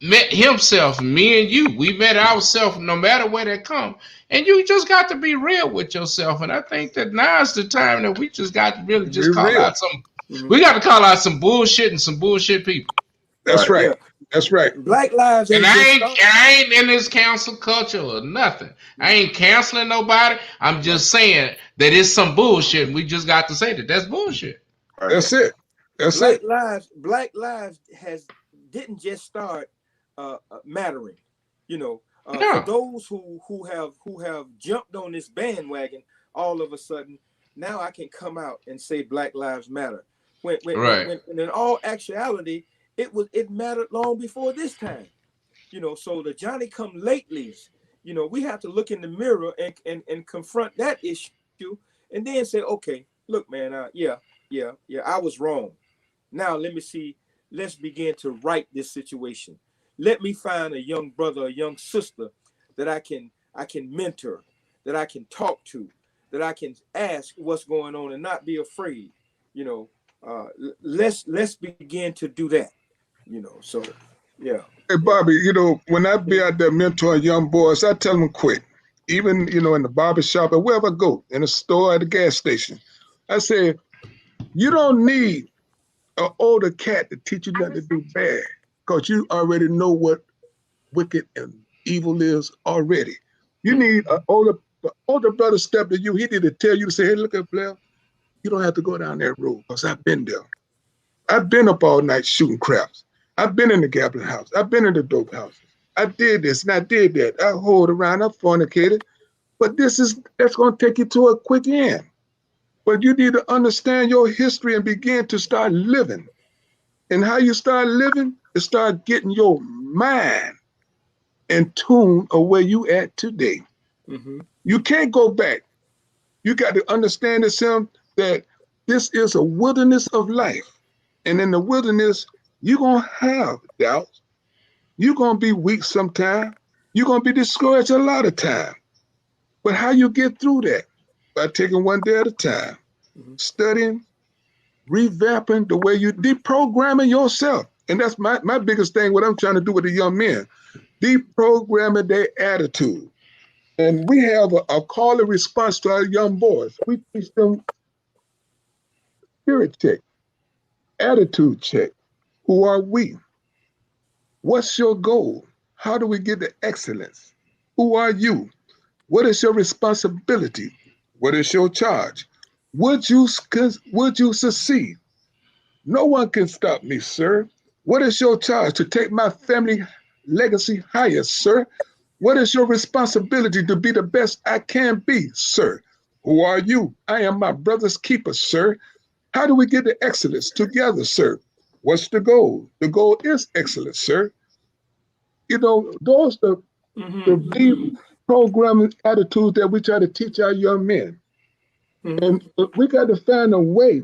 met himself. Me and you, we met ourselves. No matter where that come, and you just got to be real with yourself. And I think that now's the time that we just got to really Be just call real. out some. Mm-hmm. We got to call out some bullshit and some bullshit people. That's Right. right. Yeah. That's right. Black lives And ain't just started. I ain't in this cancel culture or nothing. I ain't canceling nobody. I'm just saying that it's some bullshit, and we just got to say that that's bullshit. Right. That's it. That's it. Black lives didn't just start mattering. You know, for No, those who have jumped on this bandwagon, all of a sudden now I can come out and say Black Lives Matter. right. When in all actuality, it mattered long before this time. You know, so the Johnny come latelys, you know, we have to look in the mirror and confront that issue, and then say, okay, look, man, yeah, I was wrong. Now let's begin to right this situation. Let me find a young brother, a young sister that I can mentor, that I can talk to, that I can ask what's going on and not be afraid. You know, let's begin to do that. You know, so yeah. Hey, Yeah. Bobby, when I be out there mentoring young boys, I tell them quit. Even, in the barber shop or wherever I go, in a store, at a gas station. I say, you don't need an older cat to teach you nothing to do bad, because you already know what wicked and evil is already. You need the older brother step to you. He need to tell you to say, hey, look at Blair, you don't have to go down that road, because I've been there. I've been up all night shooting craps. I've been in the gambling house. I've been in the dope houses. I did this and I did that. I hold around, I fornicated. But that's going to take you to a quick end. But you need to understand your history and begin to start living. And how you start living is start getting your mind in tune of where you at today. Mm-hmm. You can't go back. You got to understand this, that this is a wilderness of life. And in the wilderness, you're going to have doubts. You're going to be weak sometimes. You're going to be discouraged a lot of time. But how you get through that? By taking one day at a time, studying, revamping the way you deprogramming yourself. And that's my biggest thing, what I'm trying to do with the young men, deprogramming their attitude. And we have a call and response to our young boys. We teach them spirit check, attitude check. Who are we? What's your goal? How do we get to excellence? Who are you? What is your responsibility? What is your charge? Would you succeed? No one can stop me, sir. What is your charge? To take my family legacy higher, sir. What is your responsibility? To be the best I can be, sir. Who are you? I am my brother's keeper, sir. How do we get to excellence together, sir? What's the goal? The goal is excellence, sir. Those are the deep programming attitudes that we try to teach our young men. And we got to find a way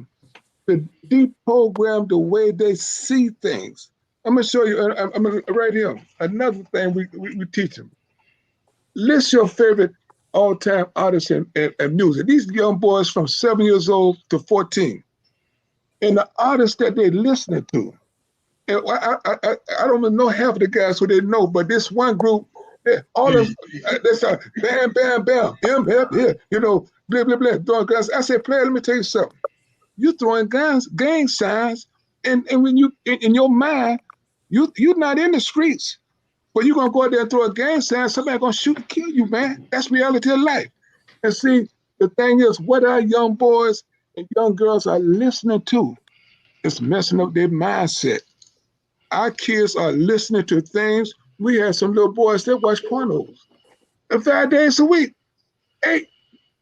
to deprogram the way they see things. I'm going to show you, I'm right here, another thing we teach them. List your favorite all-time artists and music. These young boys from 7 years old to 14. And the artists that they're listening to. And I don't even know half of the guys who they know, but this one group, all of that's bam, bam, bam, him, here, blah, blah, blah. Throwing guns. I said, player, let me tell you something. You throwing gang signs, and when you in your mind, you're not in the streets, but you're gonna go out there and throw a gang sign, somebody gonna shoot and kill you, man. That's reality of life. And see, the thing is, what our young boys and young girls are listening to is messing up their mindset. Our kids are listening to things. We have some little boys that watch pornos 5 days a week, 8,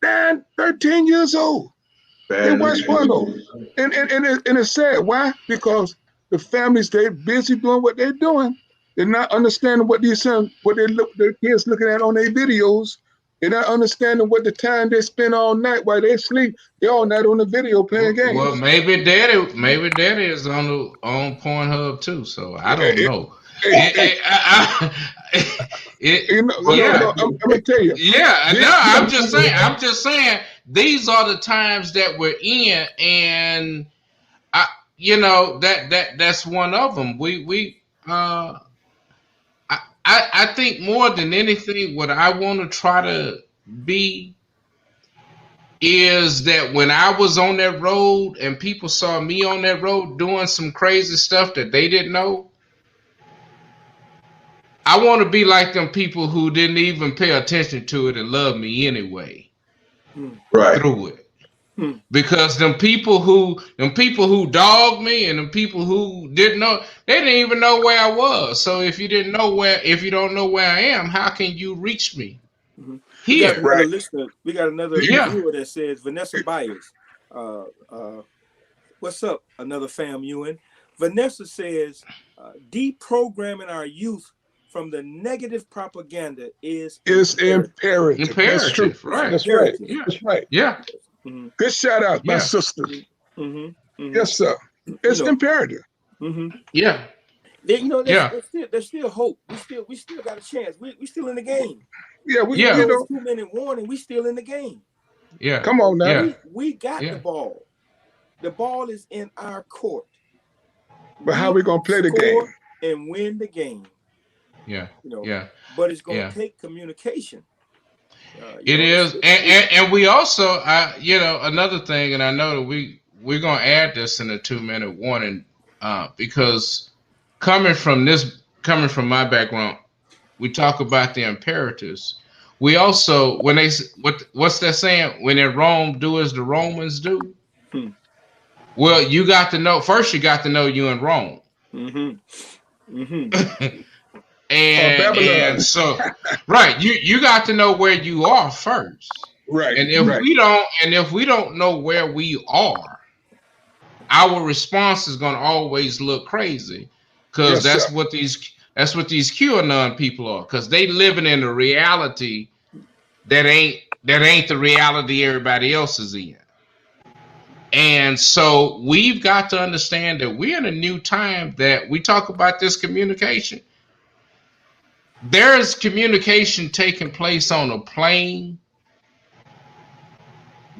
9, 13 years old. They watch pornos. And it's sad. Why? Because the families, they're busy doing what they're doing. They're not understanding what their kids looking at on their videos. They're not understanding what the time they spend all night while they sleep. They're all night on the video playing Well, games. maybe Daddy is on Pornhub too. So I don't Hey, know. hey, It, hey, it, you know, yeah, I'm gonna tell you. yeah. This, No, this, I'm just saying. I'm just saying. These are the times that we're in, and I, that's one of them. I think more than anything, what I want to try to be is that when I was on that road and people saw me on that road doing some crazy stuff that they didn't know, I want to be like them people who didn't even pay attention to it and love me anyway Right. through it. Hmm. Because them people who dogged me and them people who didn't know, they didn't even know where I was. So if you don't know where I am, how can you reach me We got here? another right. listener. We got another Yeah. viewer that says Vanessa Byers. Uh, uh, what's up? Another fam Ewan. Vanessa says deprogramming our youth from the negative propaganda is It's imperative. imperative. That's true. Imperative, It's right? That's right. imperative. Yeah. That's right. Yeah. Mm-hmm. Good shout out, my Yeah. sister. Mm-hmm. Mm-hmm. Yes, sir. You It's know. imperative. Mm-hmm. Yeah. Yeah. There's still hope. We still got a chance. We still in the game. Yeah, Even Yeah. though know, it's 2 minute warning, we still in the game. Yeah. come on now. Yeah. We got the Yeah. ball. The ball is in our court. But how We we gonna play the game? score and win the game. Yeah. You know, Yeah. but it's gonna Yeah. take communication. It is, and we also, another thing, and I know that we're gonna add this in the 2 minute warning, because coming from my background, we talk about the imperatives. We also, what's that saying? When in Rome, do as the Romans do. Hmm. Well, you got to know first. You got to know you in Rome. Mm-hmm. Mm-hmm. And Babylon. so, right, you got to know where you are first. Right, And right. if we don't know where we are, our response is going to always look crazy, because Yes, sir. that's what these QAnon people are, because they living in a reality that ain't the reality everybody else is in. And so we've got to understand that we're in a new time, that we talk about this communication. There is communication taking place on a plane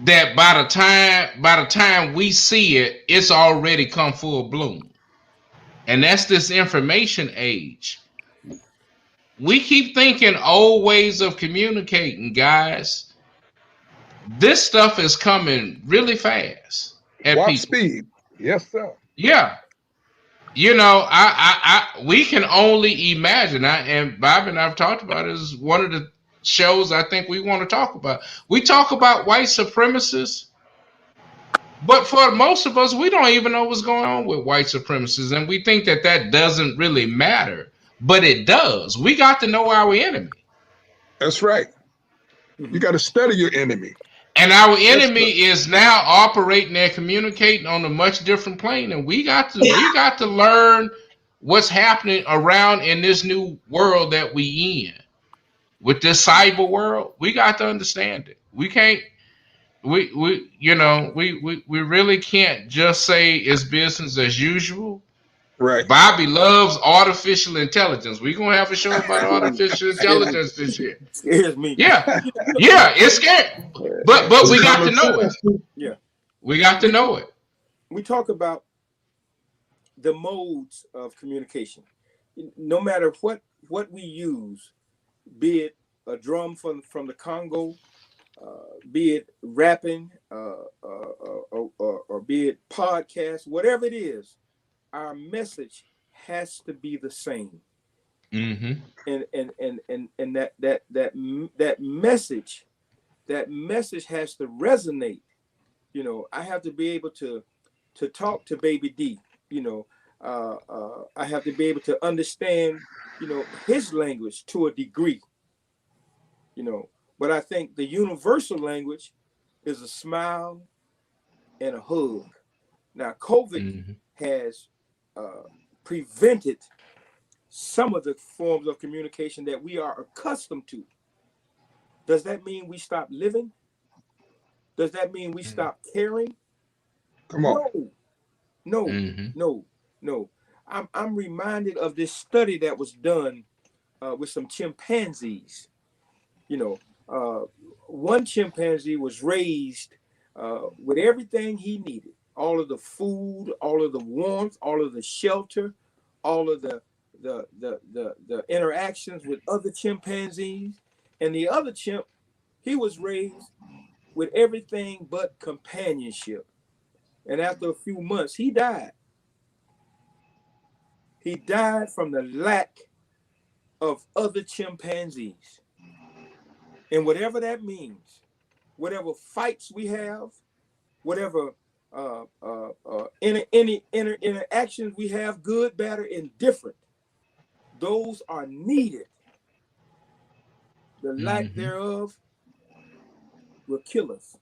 that by the time we see it, it's already come full bloom. And that's this information age. We keep thinking old ways of communicating, guys. This stuff is coming really fast at Warp people. speed. Yes, sir. Yeah. We can only imagine. And Bob and I've talked about it as one of the shows I think we want to talk about. We talk about white supremacists, but for most of us, we don't even know what's going on with white supremacists, and we think that doesn't really matter, but it does. We got to know our enemy, That's right. You got to study your enemy. and our Yes, sir. enemy is now operating and communicating on a much different plane, and we got to learn what's happening around in this new world that we in. With this cyber world, we got to understand it. We can't. We really can't just say it's business as usual. Right. Bobby loves artificial intelligence. We're gonna have a show about artificial intelligence this year. Scares me. Yeah, yeah, it's scary, but we It's got to common know it. sense. Yeah. We got to know it. We talk about the modes of communication. No matter what we use, be it a drum from the Congo, be it rapping, or be it podcast, whatever it is, our message has to be the same. Mm-hmm. And that message has to resonate. I have to be able to talk to Baby D. I have to be able to understand, his language to a degree. But I think the universal language is a smile and a hug. Now, COVID Mm-hmm. has prevented some of the forms of communication that we are accustomed to. Does that mean we stop living? Does that mean we stop caring? Come on. No, no. I'm reminded of this study that was done with some chimpanzees. One chimpanzee was raised with everything he needed, all of the food, all of the warmth, all of the shelter, all of the interactions with other chimpanzees. And the other chimp, he was raised with everything but companionship. And after a few months, he died. He died from the lack of other chimpanzees. And whatever that means, whatever fights we have, whatever any interactions we have, good, bad, or indifferent, those are needed. The lack thereof will kill us.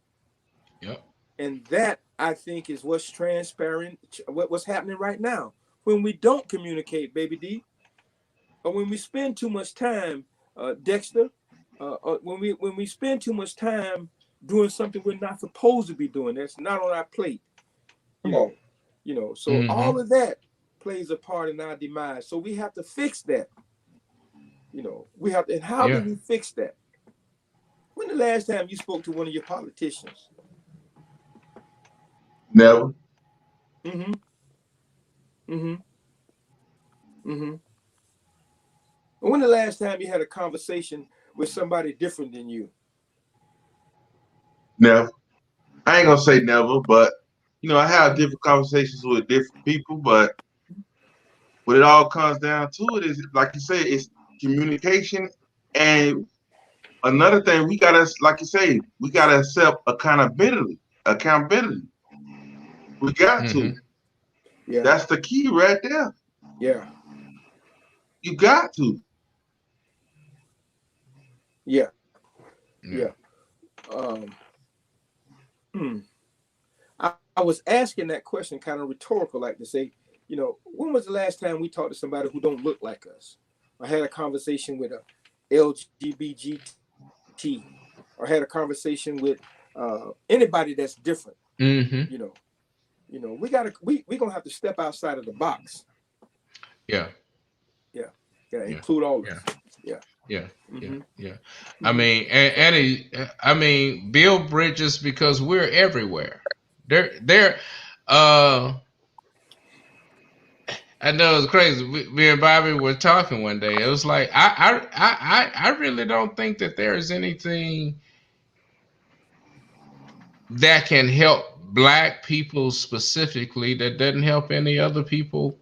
Yep. And that, I think, is what's transparent, what's happening right now. When we don't communicate, baby D, or when we spend too much time, Dexter, when we spend too much time doing something we're not supposed to be doing, that's not on our plate. So all of that plays a part in our demise. So we have to fix that. We have to, and how do we fix that? When the last time you spoke to one of your politicians? Never. When the last time you had a conversation with somebody different than you? Never. I ain't gonna say never, but I have different conversations with different people, but what it all comes down to it is, like you say, it's communication. And another thing, we gotta, like you say, we gotta accept accountability. We got to. Yeah. That's the key right there. Yeah. You got to. Yeah. I was asking that question kind of rhetorical, like to say, when was the last time we talked to somebody who don't look like us? I had a conversation with a LGBT, or had a conversation with anybody that's different. We gonna have to step outside of the box. Yeah. Include all of us. Yeah. I mean, build bridges, because we're everywhere. I know it's crazy. Me and Bobby were talking one day. It was like I really don't think that there is anything that can help Black people specifically that doesn't help any other people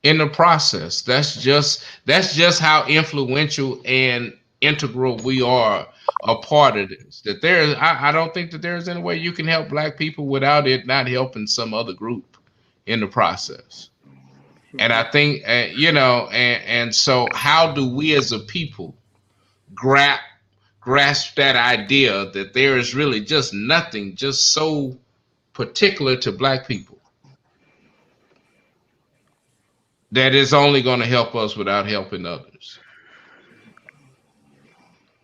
in the process. That's just how influential and integral we are a part of this. That I don't think that there's any way you can help Black people without it not helping some other group in the process. And I think, and so how do we as a people grasp that idea that there is really just nothing just so particular to Black people that is only going to help us without helping others?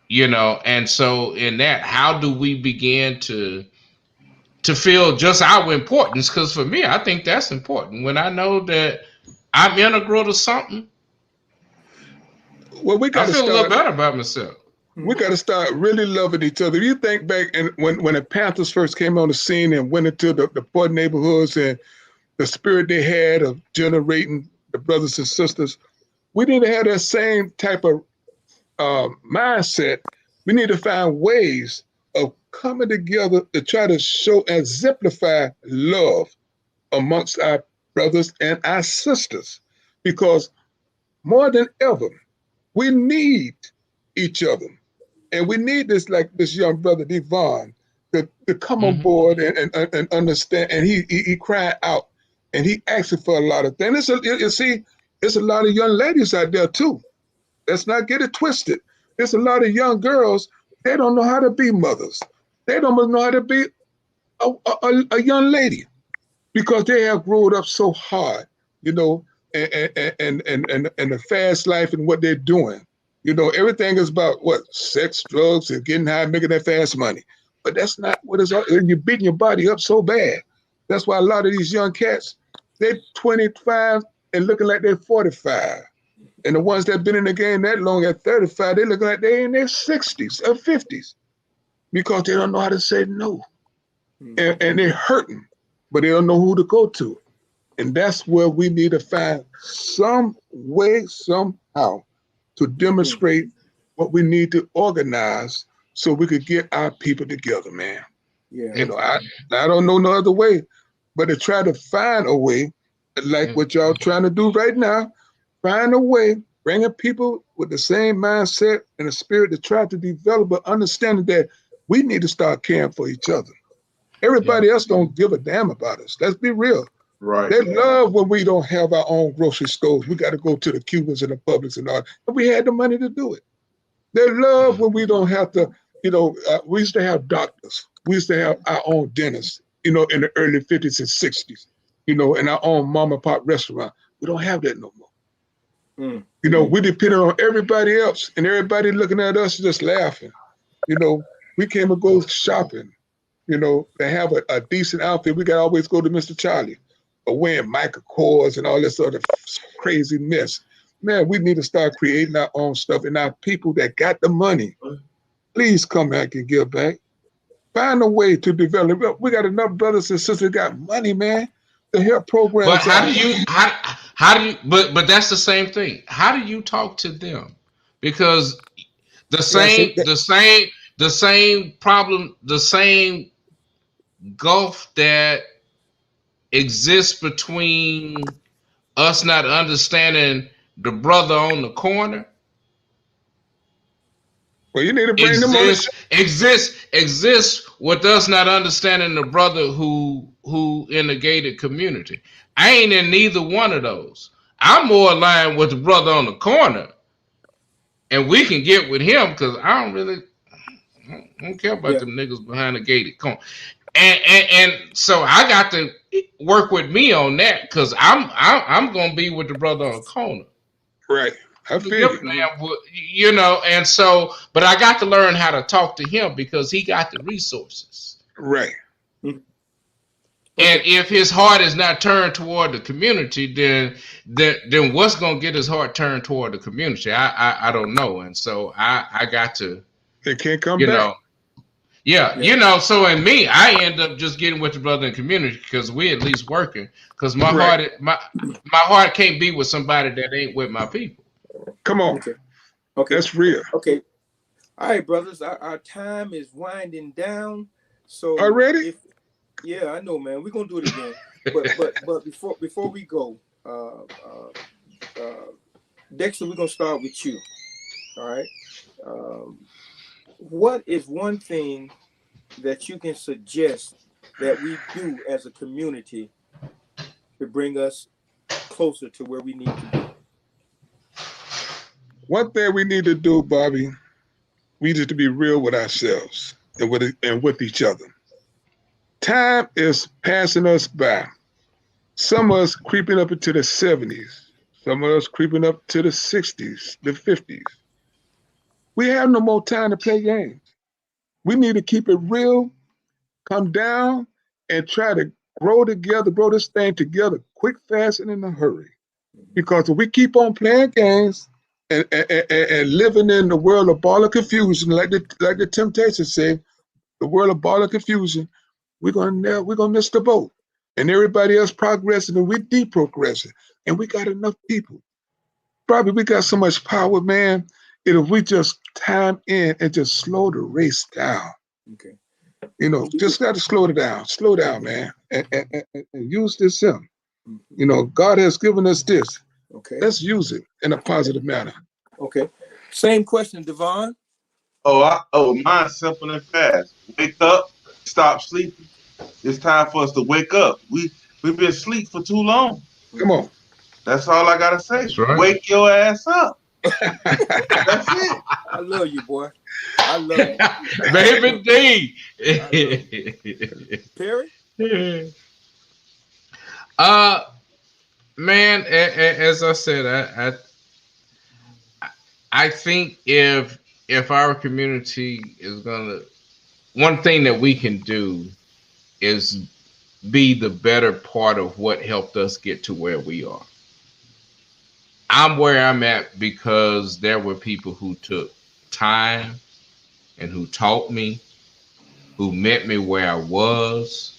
And so in that, how do we begin to feel just our importance? Because for me, I think that's important. When I know that I'm integral to something, well, we got I to feel start, a little better about myself. We got to start really loving each other. If you think back, and when the Panthers first came on the scene and went into the poor neighborhoods, and the spirit they had of generating the brothers and sisters, we need to have that same type of mindset. We need to find ways of coming together to try to show and exemplify love amongst our brothers and our sisters, because more than ever, we need each other. And we need this, like this young brother, Dvon, to come on board and understand. And he cried out, and he asking for a lot of things. It's a lot of young ladies out there too. Let's not get it twisted. There's a lot of young girls, they don't know how to be mothers. They don't know how to be a young lady, because they have grown up so hard, and the fast life and what they're doing, You know, everything is about what? Sex, drugs, and getting high, making that fast money. But that's not what it's all. You're beating your body up so bad. That's why a lot of these young cats, they're 25 and looking like they're 45. And the ones that have been in the game that long at 35, they're looking like they're in their 60s or 50s because they don't know how to say no. And they're hurting, but they don't know who to go to. And that's where we need to find some way, somehow, to demonstrate what we need to organize so we could get our people together, man. Yeah. You know, I don't know no other way but to try to find a way, like what y'all trying to do right now, find a way, bringing people with the same mindset and a spirit to try to develop an understanding that we need to start caring for each other. Everybody else don't give a damn about us. Let's be real. Right. They love when we don't have our own grocery stores. We got to go to the Cubans and the Publix and all. And we had the money to do it. They love when we don't have to, you know, we used to have doctors. We used to have our own dentists, you know, in the early 50s and 60s, you know, in our own mom and pop restaurant. We don't have that no more. You know, we depended on everybody else and everybody looking at us just laughing. You know, we came and go shopping, you know, to have a decent outfit. We got to always go to Mr. Charlie or wearing Michael Kors and all this other crazy mess. Man, we need to start creating our own stuff. And our people that got the money, please come back and give back. Find a way to develop. We got enough brothers and sisters that got money, man, to help programs. But but that's the same thing. How do you talk to them? Because the same problem, the same gulf that exists between us not understanding the brother on the corner well, you need to bring them on. Exists with us not understanding the brother who in the gated community. I ain't in neither one of those. I'm more aligned with the brother on the corner, and we can get with him because I don't care about them niggas behind the gated corner. And so I got to work with me on that because I'm gonna be with the brother on the corner. Right. I feel you know, and so, but I got to learn how to talk to him because he got the resources. Right. And if his heart is not turned toward the community, then what's gonna get his heart turned toward the community? I don't know, and so I got to. It can't come back. Know, you know. So in me, I end up just getting with the brother in the community because we at least working. Because my heart can't be with somebody that ain't with my people. Come on. Okay. That's real. Okay. All right, brothers. Our time is winding down. So already? Yeah, I know, man. We're gonna do it again. but before we go, Dexter, we're gonna start with you. All right. What is one thing that you can suggest that we do as a community to bring us closer to where we need to be? One thing we need to do, Bobby, we need to be real with ourselves and with each other. Time is passing us by. Some of us creeping up into the 70s. Some of us creeping up to the 60s, the 50s. We have no more time to play games. We need to keep it real, come down, and try to grow together, grow this thing together quick, fast, and in a hurry. Because if we keep on playing games and living in the world of ball of confusion, like the Temptations say, the world of ball of confusion, we're gonna miss the boat. And everybody else progressing and we deprogressing. And we got enough people. Probably we got so much power, man. If we just time in and just slow the race down. Okay. You know, just got to slow it down. Slow down, man. And use this him. You know, God has given us this. Okay. Let's use it in a positive manner. Okay. Same question, Dvon. Mine's simple and fast. Wake up, stop sleeping. It's time for us to wake up. We've been asleep for too long. Come on. That's all I gotta say. That's right. Wake your ass up. That's it. I love you, boy. I love you. Baby D. Perry? Man, as I said, I think if our community is gonna, one thing that we can do is be the better part of what helped us get to where we are. I'm where I'm at because there were people who took time and who taught me, who met me where I was,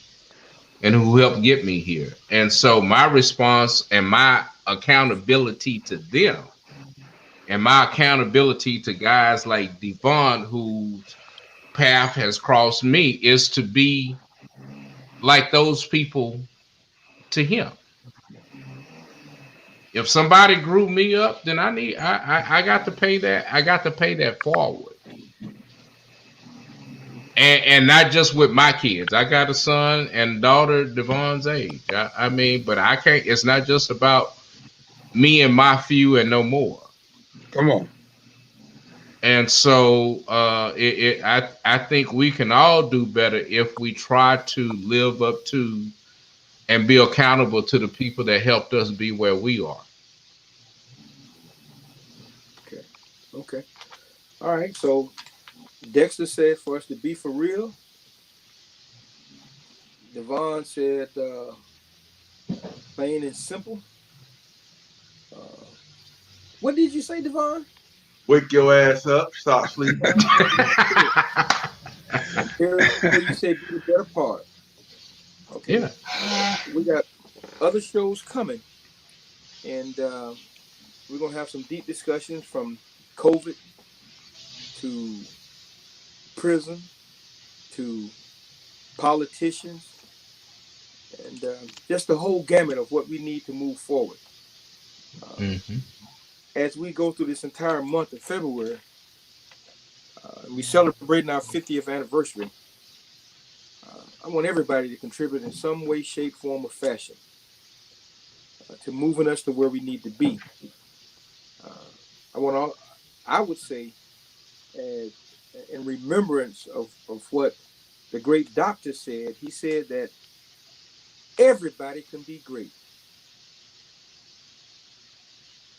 and who helped get me here. And so my response and my accountability to them and my accountability to guys like Dvon, whose path has crossed me, is to be like those people to him. If somebody grew me up, then I got to pay that. I got to pay that forward. And not just with my kids. I got a son and daughter Devon's age. I mean, but I can't. It's not just about me and my few and no more. Come on. And so I think we can all do better if we try to live up to and be accountable to the people that helped us be where we are. Okay. Okay. All right. So Dexter said for us to be for real. Dvon said plain and simple. Uh, what did you say, Dvon? Wake your ass up, stop sleeping. Here you said be the better part. Okay. Yeah. We got other shows coming, and we're gonna have some deep discussions from COVID to prison to politicians, and just the whole gamut of what we need to move forward. As we go through this entire month of February, we celebrating our 50th anniversary. I want everybody to contribute in some way, shape, form, or fashion to moving us to where we need to be. I would say, in remembrance of what the great doctor said, he said that everybody can be great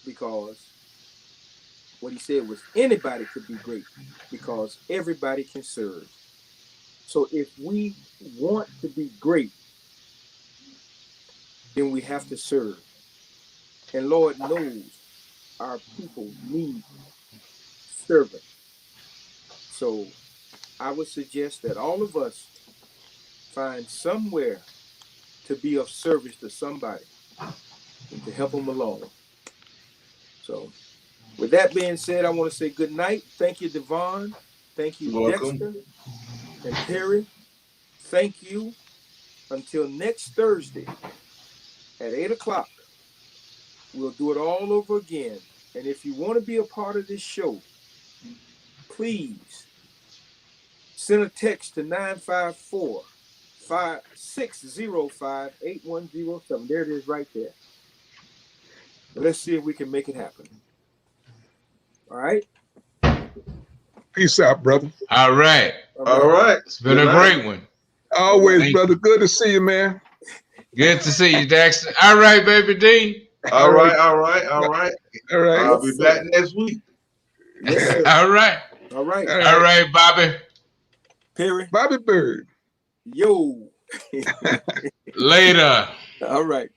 because what he said was anybody could be great because everybody can serve. So if we want to be great, then we have to serve. And Lord knows our people need servants. So I would suggest that all of us find somewhere to be of service to somebody and to help them along. So with that being said, I want to say good night. Thank you, Dvon. Thank you, Dexter and Perry. Thank you. Until next Thursday at 8 o'clock, we'll do it all over again. And if you want to be a part of this show, please send a text to 954-605-8107. There it is right there. Let's see if we can make it happen. All right? Peace out, brother. All right. All right. It's been a great one. Always, Thank brother. you. Good to see you, man. Good to see you, Dexter. All right, baby D. All right. I'll be back next week. Yes, All right. All right. All right, Bobby. Perry. Bobby Bird. Yo. Later. All right.